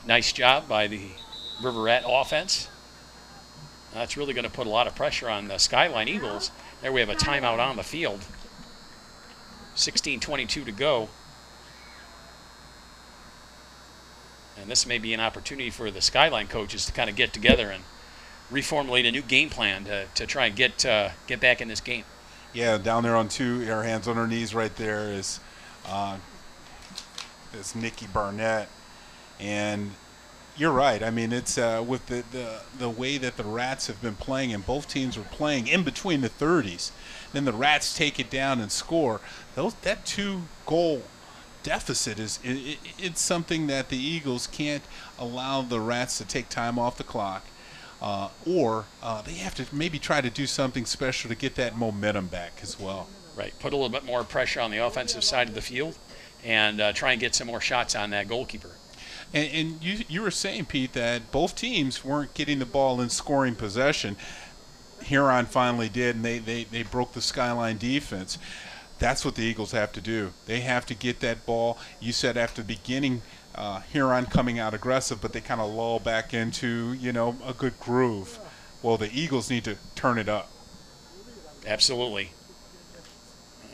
Nice job by the River Rat offense. That's really going to put a lot of pressure on the Skyline Eagles. There we have a timeout on the field. 16:22 to go. And this may be an opportunity for the Skyline coaches to kind of get together and reformulate a new game plan to try and get back in this game. Yeah, down there on two, our hands on our knees right there is Nikki Barnett. And you're right. I mean, it's with the way that the Rats have been playing, and both teams were playing in between the 30s. Then the Rats take it down and score. That 2-goal deficit it's something that the Eagles can't allow the Rats to take time off the clock, or they have to maybe try to do something special to get that momentum back as well. Right. Put a little bit more pressure on the offensive side of the field, and try and get some more shots on that goalkeeper. And you were saying, Pete, that both teams weren't getting the ball in scoring possession. Huron finally did, and they broke the Skyline defense. That's what the Eagles have to do. They have to get that ball. You said after the beginning, Huron coming out aggressive, but they kind of lull back into, a good groove. Well, the Eagles need to turn it up. Absolutely.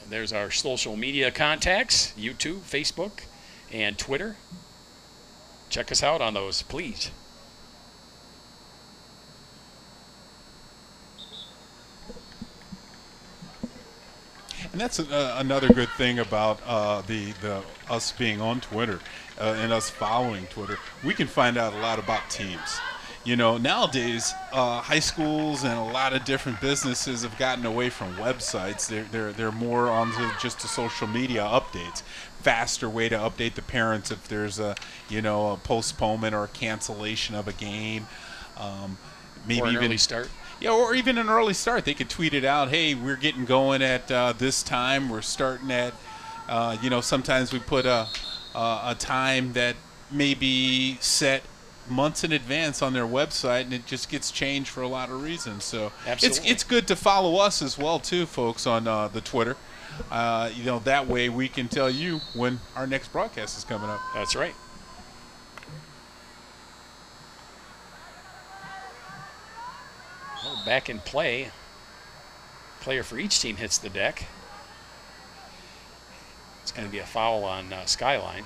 There's our social media contacts, YouTube, Facebook, and Twitter. Check us out on those, please. And that's another good thing about the us being on Twitter and us following Twitter. We can find out a lot about teams. Nowadays, high schools and a lot of different businesses have gotten away from websites. They're more onto just the social media updates. Faster way to update the parents if there's a postponement or a cancellation of a game. Maybe or an even early start. Yeah, or even an early start. They could tweet it out. Hey, we're getting going at this time. We're starting at, sometimes we put a time that may be set months in advance on their website, and it just gets changed for a lot of reasons. So it's good to follow us as well, too, folks, on the Twitter. That way we can tell you when our next broadcast is coming up. That's right. Well, back in play. Player for each team hits the deck. It's going to be a foul on Skyline.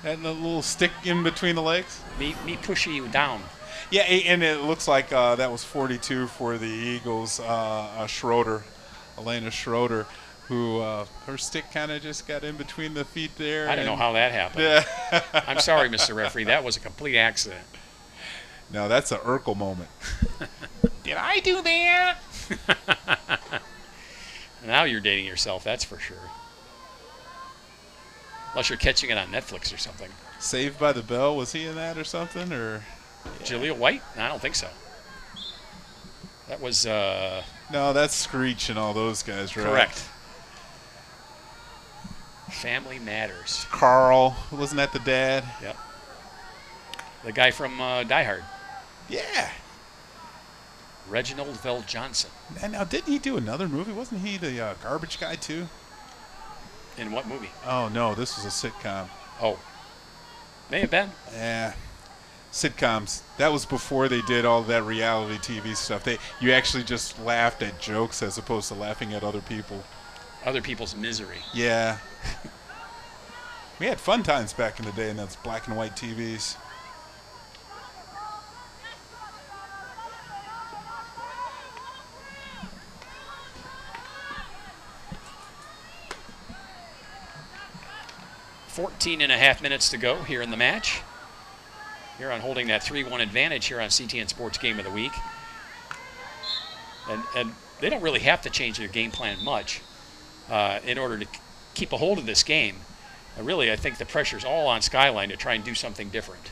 That little stick in between the legs. Me pushing you down. Yeah, and it looks like that was 42 for the Eagles. Elena Schroeder, who her stick kind of just got in between the feet there. I don't know how that happened. Yeah. I'm sorry, Mr. Referee. That was a complete accident. No, that's an Urkel moment. Did I do that? Now you're dating yourself, that's for sure. Unless you're catching it on Netflix or something. Saved by the Bell, was he in that or something? Or Jaleel White? No, I don't think so. That was no, that's Screech and all those guys, right? Correct. Family Matters. Carl, wasn't that the dad? Yep. The guy from Die Hard. Yeah. Reginald Vell Johnson. And now, didn't he do another movie? Wasn't he the garbage guy too? In what movie? Oh no, this was a sitcom. Oh, may have been. Yeah, sitcoms. That was before they did all that reality TV stuff. You actually just laughed at jokes as opposed to laughing at other people. Other people's misery. Yeah. We had fun times back in the day in those black and white TVs. .5 minutes to go here in the match. Huron holding that 3-1 advantage here on CTN Sports Game of the Week. And they don't really have to change their game plan much in order to keep a hold of this game. Really, I think the pressure's all on Skyline to try and do something different.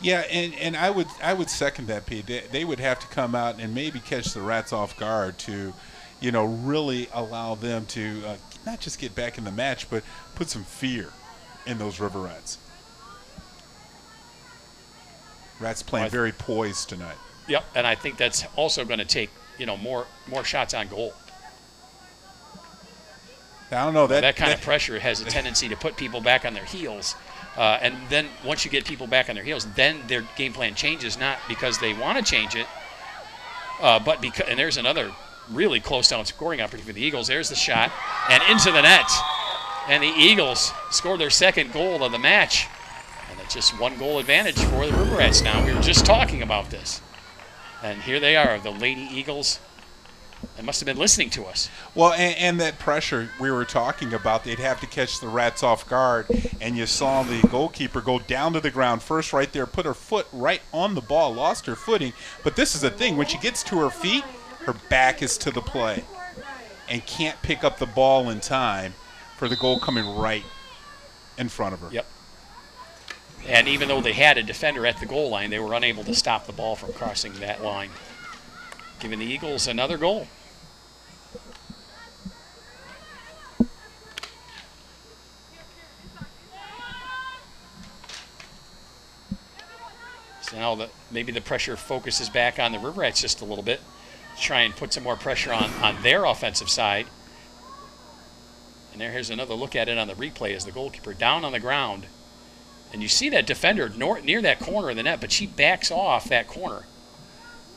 Yeah, and I would second that, Pete. They would have to come out and maybe catch the Rats off guard to, really allow them to not just get back in the match, but put some fear in those River Rats. Rats playing very poised tonight. Yep, and I think that's also going to take, more shots on goal. I don't know. That kind of pressure has a tendency to put people back on their heels. And then once you get people back on their heels, then their game plan changes, not because they want to change it, but because, and there's another really close down scoring opportunity for the Eagles. There's the shot, and into the net. And the Eagles scored their second goal of the match. And it's just 1 goal advantage for the River Rats now. We were just talking about this. And here they are, the Lady Eagles. They must have been listening to us. Well, and that pressure we were talking about, they'd have to catch the Rats off guard. And you saw the goalkeeper go down to the ground first right there, put her foot right on the ball, lost her footing. But this is the thing. When she gets to her feet, her back is to the play and can't pick up the ball in time for the goal coming right in front of her. Yep. And even though they had a defender at the goal line, they were unable to stop the ball from crossing that line, giving the Eagles another goal. So now maybe the pressure focuses back on the River Rats just a little bit, try and put some more pressure on their offensive side. And here's another look at it on the replay as the goalkeeper down on the ground. And you see that defender near that corner of the net, but she backs off that corner.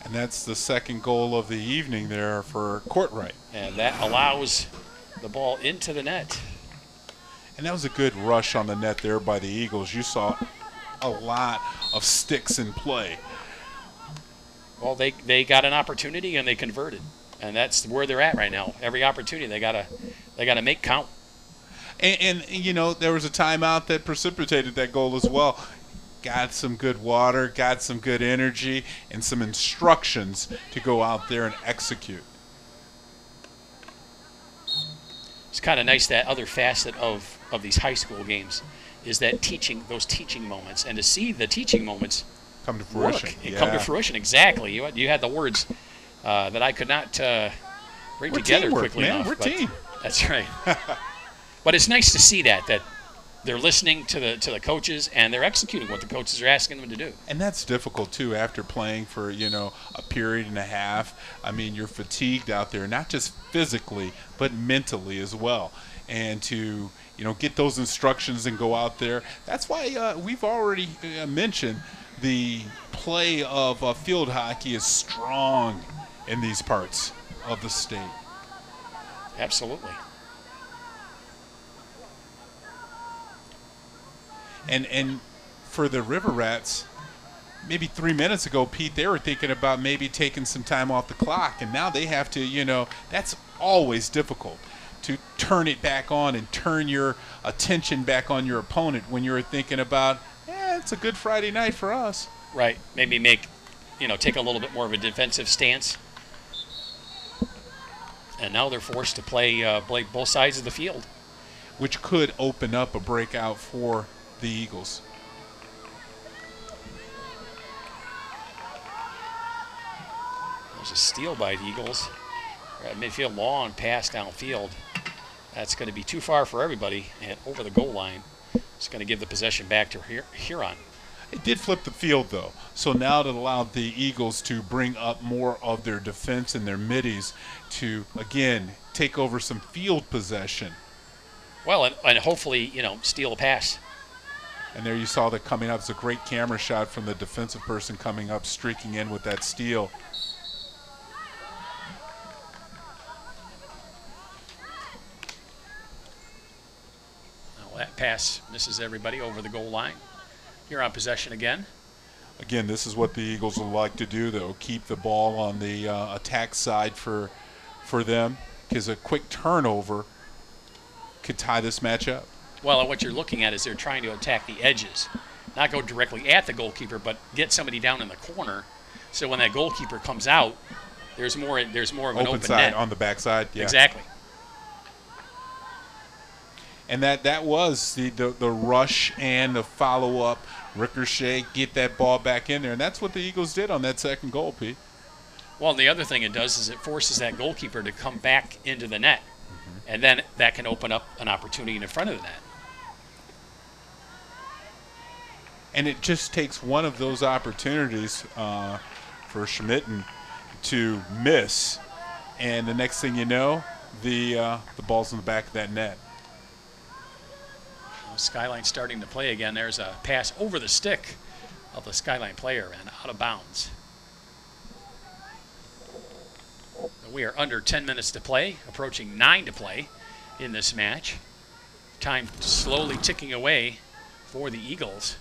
And that's the second goal of the evening there for Courtright. And that allows the ball into the net. And that was a good rush on the net there by the Eagles. You saw a lot of sticks in play. Well, they got an opportunity and they converted. And that's where they're at right now. Every opportunity they gotta make count. And you know, there was a timeout that precipitated that goal as well. Got some good water, got some good energy, and some instructions to go out there and execute. It's kind of nice, that other facet of these high school games is that those teaching moments, and to see the teaching moments come to fruition. Come to fruition, exactly. You had the words that I could not bring together quickly enough. We're team. That's right. But it's nice to see that they're listening to the coaches and they're executing what the coaches are asking them to do. And that's difficult too after playing for, a period and a half. I mean, you're fatigued out there, not just physically, but mentally as well. And to, get those instructions and go out there. That's why we've already mentioned the play of field hockey is strong in these parts of the state. Absolutely. And for the River Rats, maybe 3 minutes ago, Pete, they were thinking about maybe taking some time off the clock. And now they have to, that's always difficult to turn it back on and turn your attention back on your opponent when you're thinking about, it's a good Friday night for us. Right. Maybe take a little bit more of a defensive stance. And now they're forced to play both sides of the field, which could open up a breakout for the Eagles. There's a steal by the Eagles. At midfield, long pass downfield. That's going to be too far for everybody, and over the goal line. It's going to give the possession back to Huron. It did flip the field, though. So now it allowed the Eagles to bring up more of their defense and their middies to, again, take over some field possession. Well, and hopefully, steal a pass. And there you saw that coming up. It's a great camera shot from the defensive person coming up, streaking in with that steal. Now that pass misses everybody over the goal line. You're on possession again. Again, this is what the Eagles will like to do, though. Keep the ball on the attack side for them, because a quick turnover could tie this match up. Well, what you're looking at is they're trying to attack the edges, not go directly at the goalkeeper, but get somebody down in the corner. So when that goalkeeper comes out, there's more of an open side net on the backside. Yeah. Exactly. And that was the rush and the follow-up, ricochet, get that ball back in there. And that's what the Eagles did on that second goal, Pete. Well, and the other thing it does is it forces that goalkeeper to come back into the net. Mm-hmm. And then that can open up an opportunity in front of the net. And it just takes one of those opportunities for Schmitten to miss. And the next thing you know, the ball's in the back of that net. Skyline starting to play again. There's a pass over the stick of the Skyline player and out of bounds. We are under 10 minutes to play, approaching 9 to play in this match. Time slowly ticking away for the Eagles.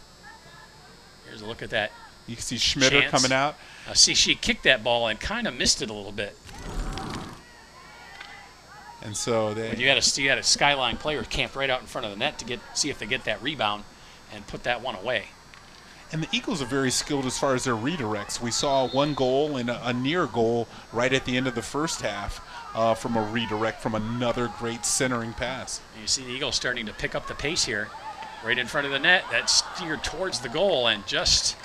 Here's a look at that. You can see Schmitter chance. coming out. See, she kicked that ball and kind of missed it a little bit. And so But you had a Skyline player camped right out in front of the net to see if they get that rebound and put that one away. And the Eagles are very skilled as far as their redirects. We saw one goal and a near goal right at the end of the first half from a redirect from another great centering pass. And you see the Eagles starting to pick up the pace here. Right in front of the net, that's steered towards the goal and just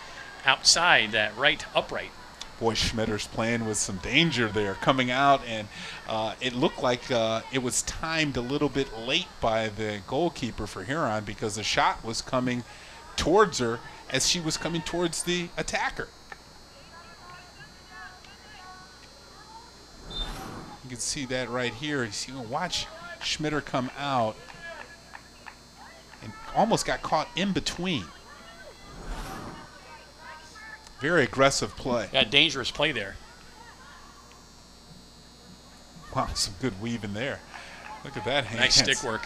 outside that right upright. Boy, Schmitter's playing with some danger there, coming out, and it looked like it was timed a little bit late by the goalkeeper for Huron because the shot was coming towards her as she was coming towards the attacker. You can see that right here. You see, watch Schmitter come out and almost got caught in between. Very aggressive play. Yeah, dangerous play there. Wow, some good weaving there. Look at that hand. Nice stick work.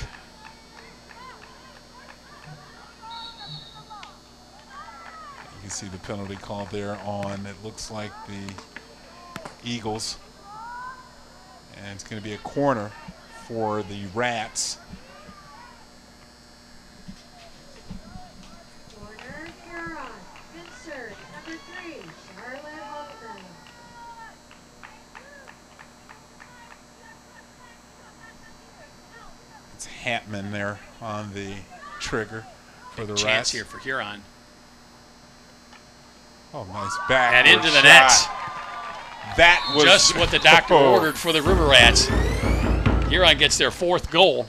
You can see the penalty called there on, it looks like the Eagles. And it's going to be a corner for the Rats. Corner, Huron. Insert, number 3, Charlotte Holton. It's Hatman there on the trigger for the Chance Rats. here for Huron. Oh, nice back. And into the net. That was Just what the doctor ordered for the River Rats. Huron gets their 4th goal.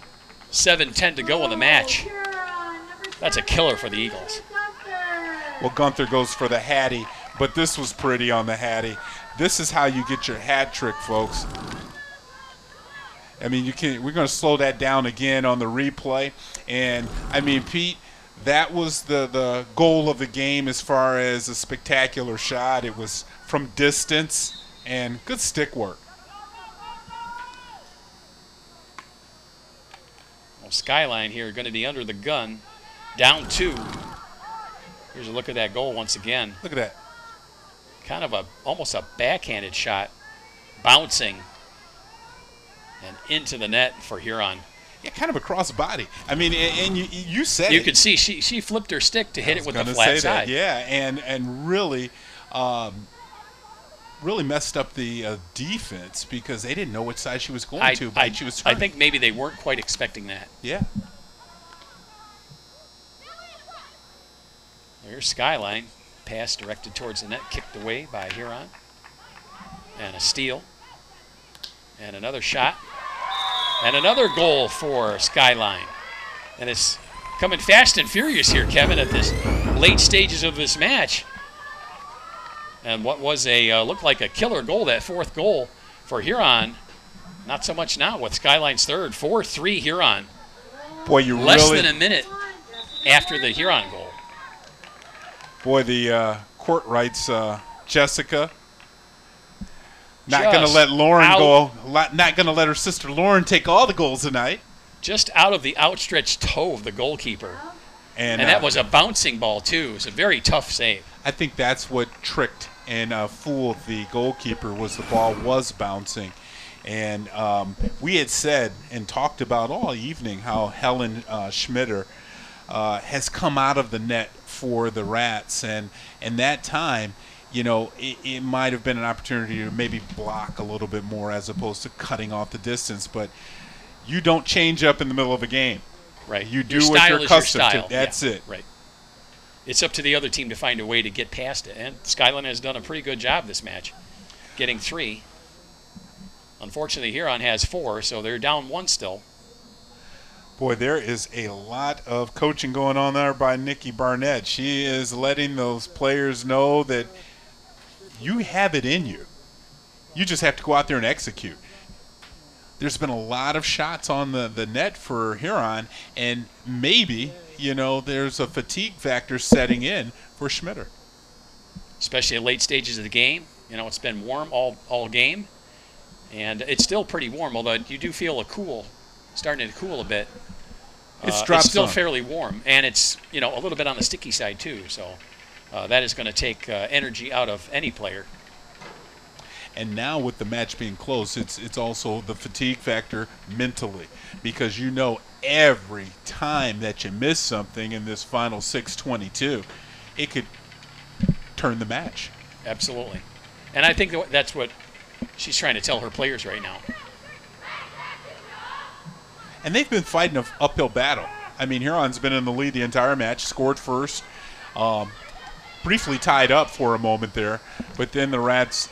7:10 to go in the match. Huron, number That's a 7, killer for the Eagles. Gunther. Well, Gunther goes for the Hattie, but this was pretty on the Hattie. This is how you get your hat trick, folks. I mean, we're going to slow that down again on the replay. And, I mean, Pete, that was the goal of the game as far as a spectacular shot. It was from distance and good stick work. Well, Skyline here going to be under the gun. Down 2. Here's a look at that goal once again. Look at that. Kind of almost a backhanded shot. Bouncing. And into the net for Huron. Yeah, kind of a cross body. I mean, and you said You it. could see she flipped her stick to hit it with the Gonna flat say side. that, yeah, and really messed up the defense because they didn't know which side she was going to. But she was I turning. think maybe they weren't quite expecting that. Yeah. Here's Skyline. Pass directed towards the net, kicked away by Huron. And a steal. And another shot. And another goal for Skyline. And it's coming fast and furious here, Kevin, at this late stages of this match. And what was looked like a killer goal, that 4th goal for Huron. Not so much now with Skyline's 3rd. 4-3 Huron. Boy, you Less really. than a minute after the Huron goal. Boy, the court writes Jessica. Not going to Just let Lauren out. go. Not going to let her sister Lauren take all the goals tonight. Just out of the outstretched toe of the goalkeeper. And And that was a bouncing ball, too. It was a very tough save. I think that's what tricked and fooled the goalkeeper was the ball was bouncing. And we had said and talked about all evening how Helen Schmitter has come out of the net for the Rats. And that time, you know, it might have been an opportunity to maybe block a little bit more as opposed to cutting off the distance. But you don't change up in the middle of a game. Right. You do Your what style you're is your accustomed to. style. That's Yeah, it. Right. It's up to the other team to find a way to get past it. And Skyline has done a pretty good job this match, getting 3. Unfortunately, Huron has 4, so they're down 1 still. Boy, there is a lot of coaching going on there by Nikki Barnett. She is letting those players know that you have it in you. You just have to go out there and execute. There's been a lot of shots on the net for Huron, and maybe, you know, there's a fatigue factor setting in for Schmitter. Especially at late stages of the game. You know, it's been warm all game. And it's still pretty warm, although you do feel starting to cool a bit. It's still fairly warm, and it's a little bit on the sticky side too. So that is going to take energy out of any player. And now with the match being close, it's also the fatigue factor mentally, because every time that you miss something in this final 6:22, it could turn the match. Absolutely. And I think that's what she's trying to tell her players right now. And they've been fighting an uphill battle. I mean, Huron's been in the lead the entire match, scored first, briefly tied up for a moment there, but then the Rats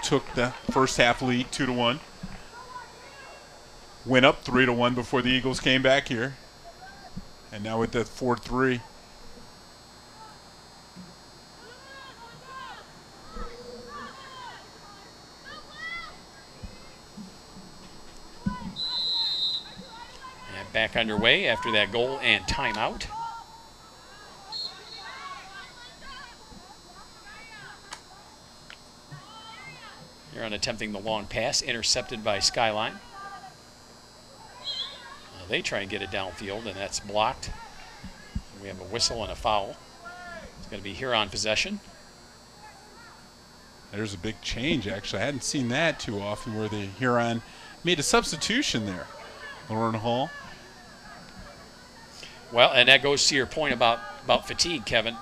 took the first half lead 2-1. Went up 3-1 before the Eagles came back here. And now with the 4-3. Back underway after that goal and timeout. Huron attempting the long pass, intercepted by Skyline. They try and get it downfield, and that's blocked. We have a whistle and a foul. It's going to be Huron possession. There's a big change, actually. I hadn't seen that too often, where the Huron made a substitution there. Lauren Hall. Well, and that goes to your point about fatigue, Kevin.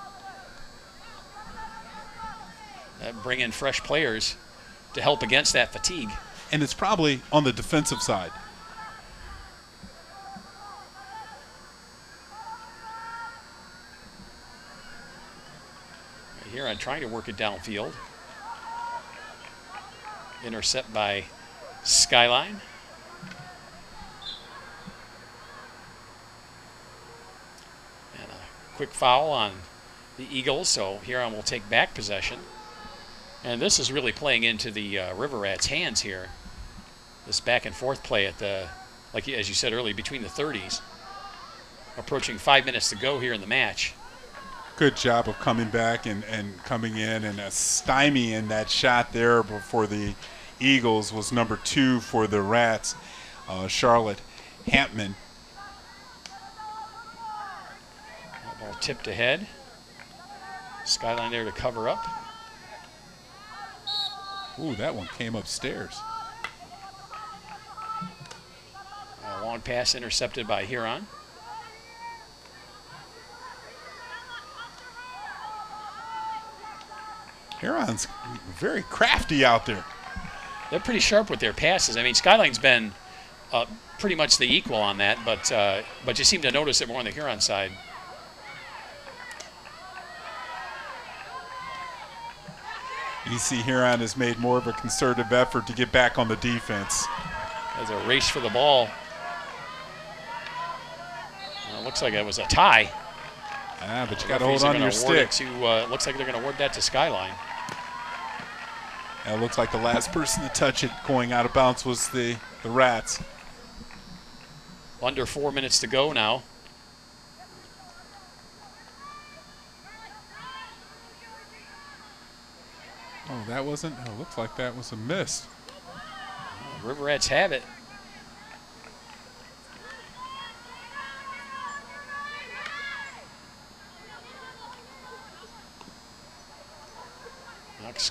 Bring in fresh players to help against that fatigue. And it's probably on the defensive side. Here I'm trying to work it downfield. Intercept by Skyline. Quick foul on the Eagles, so Huron will take back possession. And this is really playing into the River Rats' hands here. This back and forth play at the, like as you said earlier, between the 30s. Approaching 5 minutes to go here in the match. Good job of coming back and coming in and stymieing that shot there before the Eagles was number 2 for the Rats, Charlotte Hampman. Ball tipped ahead. Skyline there to cover up. Ooh, that one came upstairs. A long pass intercepted by Huron. Huron's very crafty out there. They're pretty sharp with their passes. I mean, Skyline's been pretty much the equal on that, but you seem to notice it more on the Huron side. You see Huron has made more of a concerted effort to get back on the defense. There's a race for the ball. It looks like it was a tie. But you got to hold on to your stick. Looks like they're going to award that to Skyline. It looks like the last person to touch it going out of bounds was the Rats. Under 4 minutes to go now. Oh, that wasn't. Oh, looks like that was a miss. River Rats have it.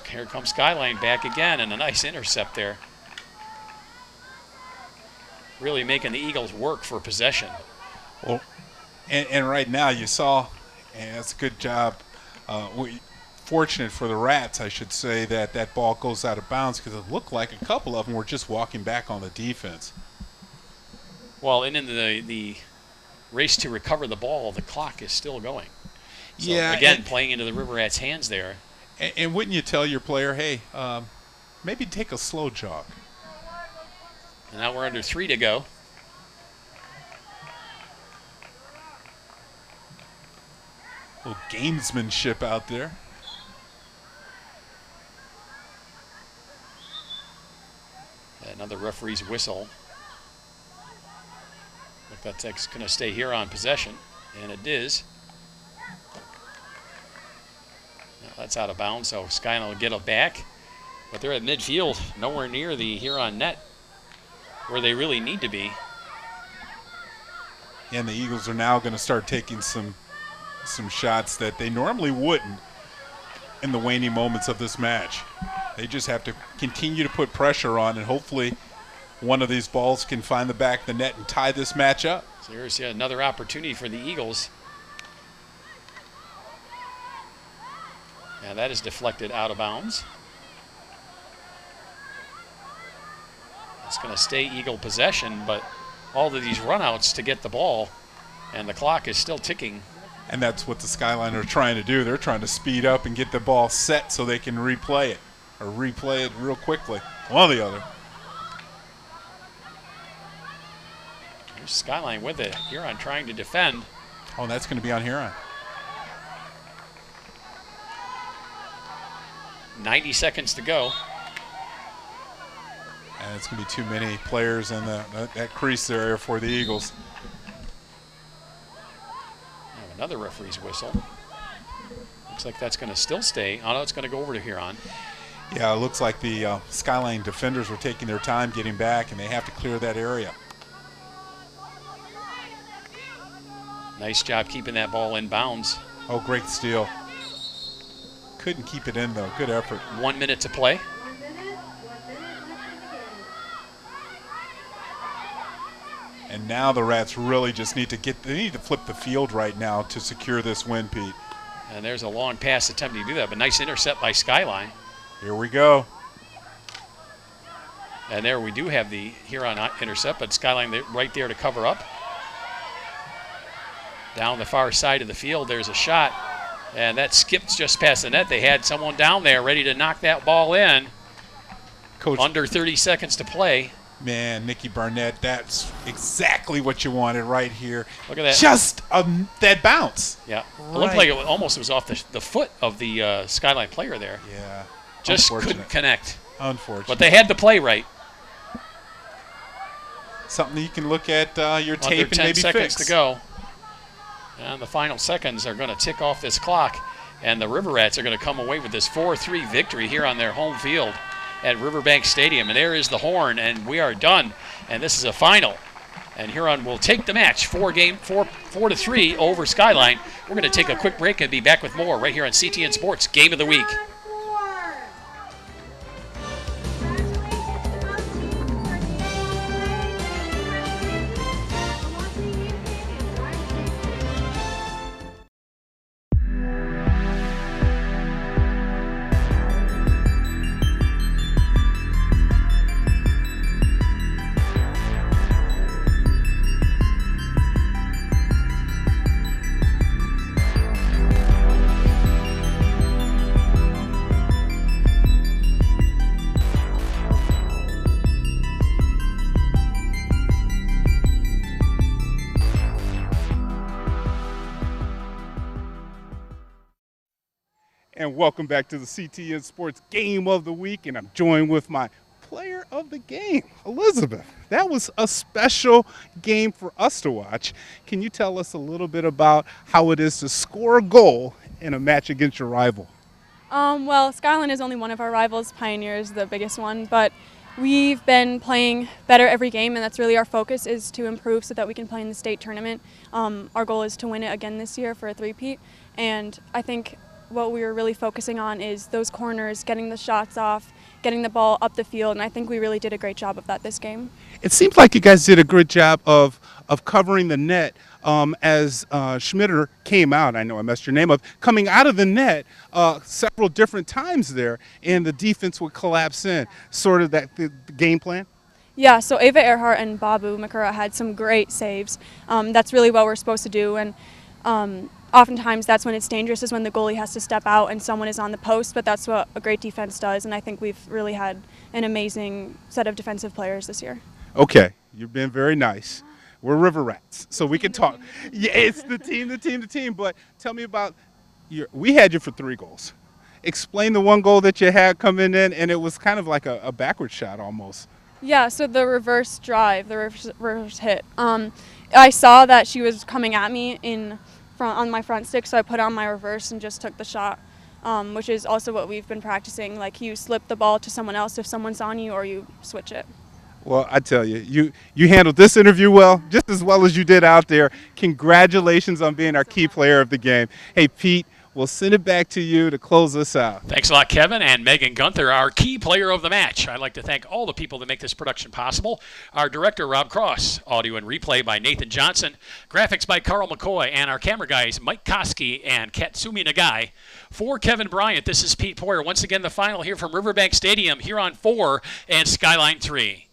Here comes Skyline back again, and a nice intercept there. Really making the Eagles work for possession. Well, and right now you saw, and that's a good job. Fortunate for the Rats, I should say, that that ball goes out of bounds, because it looked like a couple of them were just walking back on the defense. Well, and in the race to recover the ball, the clock is still going. So, yeah. Again, playing into the River Rats' hands there. And wouldn't you tell your player, hey, maybe take a slow jog? And now we're under 3 to go. A little gamesmanship out there. Another referee's whistle. Look, that's going to stay here on possession, and it is. That's out of bounds, so Skyline will get it back. But they're at midfield, nowhere near the Huron net, where they really need to be. And the Eagles are now going to start taking some shots that they normally wouldn't in the waning moments of this match. They just have to continue to put pressure on, and hopefully one of these balls can find the back of the net and tie this match up. So here's another opportunity for the Eagles. And that is deflected out of bounds. It's going to stay Eagle possession, but all of these runouts to get the ball, and the clock is still ticking. And that's what the Skyline are trying to do. They're trying to speed up and get the ball set so they can replay it, or replay it real quickly. One or the other. Here's Skyline with it. Huron trying to defend. Oh, that's going to be on Huron. 90 seconds to go. And it's going to be too many players in that crease area for the Eagles. Another referee's whistle. Looks like that's going to still stay. Oh, no, it's going to go over to Huron. Yeah, it looks like the Skyline defenders were taking their time getting back, and they have to clear that area. Nice job keeping that ball in bounds. Oh, great steal. Couldn't keep it in, though. Good effort. 1 minute to play. 1 minute left in the game. And now the Rats really just need to they need to flip the field right now to secure this win, Pete. And there's a long pass attempting to do that, but nice intercept by Skyline. Here we go. And there we do have the Huron intercept, but Skyline right there to cover up. Down the far side of the field, there's a shot. And that skipped just past the net. They had someone down there ready to knock that ball in. Coach, under 30 seconds to play. Man, Nikki Barnett, that's exactly what you wanted right here. Look at that. Just that bounce. Yeah. Right. It looked like it almost was off the foot of the Skyline player there. Yeah. Just couldn't connect. Unfortunate. But they had to play right. Something you can look at your tape Under and 10 maybe seconds fix. to go. And the final seconds are going to tick off this clock. And the River Rats are going to come away with this 4-3 victory here on their home field at Riverbank Stadium. And there is the horn, and we are done. And this is a final. And Huron will take the match 4-3 over Skyline. We're going to take a quick break and be back with more right here on CTN Sports Game of the Week. And welcome back to the CTN Sports Game of the Week, and I'm joined with my player of the game, Elizabeth. That was a special game for us to watch. Can you tell us a little bit about how it is to score a goal in a match against your rival? Well, Skyline is only one of our rivals. Pioneer is the biggest one, but we've been playing better every game, and that's really our focus, is to improve so that we can play in the state tournament. Our goal is to win it again this year for a three-peat, and I think what we were really focusing on is those corners, getting the shots off, getting the ball up the field, and I think we really did a great job of that this game. It seems like you guys did a good job of covering the net as Schmitter came out. I know I messed your name up. Coming out of the net several different times there, and the defense would collapse in. Sort of the game plan? Yeah, so Ava Earhart and Babu Makura had some great saves. That's really what we're supposed to do, and oftentimes that's when it's dangerous, is when the goalie has to step out and someone is on the post, but that's what a great defense does, and I think we've really had an amazing set of defensive players this year. Okay, you've been very nice. We're River Rats, so we can talk. Yeah, it's the team, but tell me about we had you for 3 goals. Explain the one goal that you had coming in, and it was kind of like a backward shot almost. Yeah, so the reverse drive, the reverse hit. I saw that she was coming at me on my front stick, so I put on my reverse and just took the shot, which is also what we've been practicing. Like, you slip the ball to someone else if someone's on you, or you switch it. Well, I tell you, you handled this interview well, just as well as you did out there. Congratulations on being our key player of the game. Hey, Pete, we'll send it back to you to close us out. Thanks a lot, Kevin and Megan Gunther, our key player of the match. I'd like to thank all the people that make this production possible. Our director, Rob Cross, audio and replay by Nathan Johnson, graphics by Carl McCoy, and our camera guys, Mike Koski and Katsumi Nagai. For Kevin Bryant, this is Pete Poyer. Once again, the final here from Riverbank Stadium, Huron 4 and Skyline 3.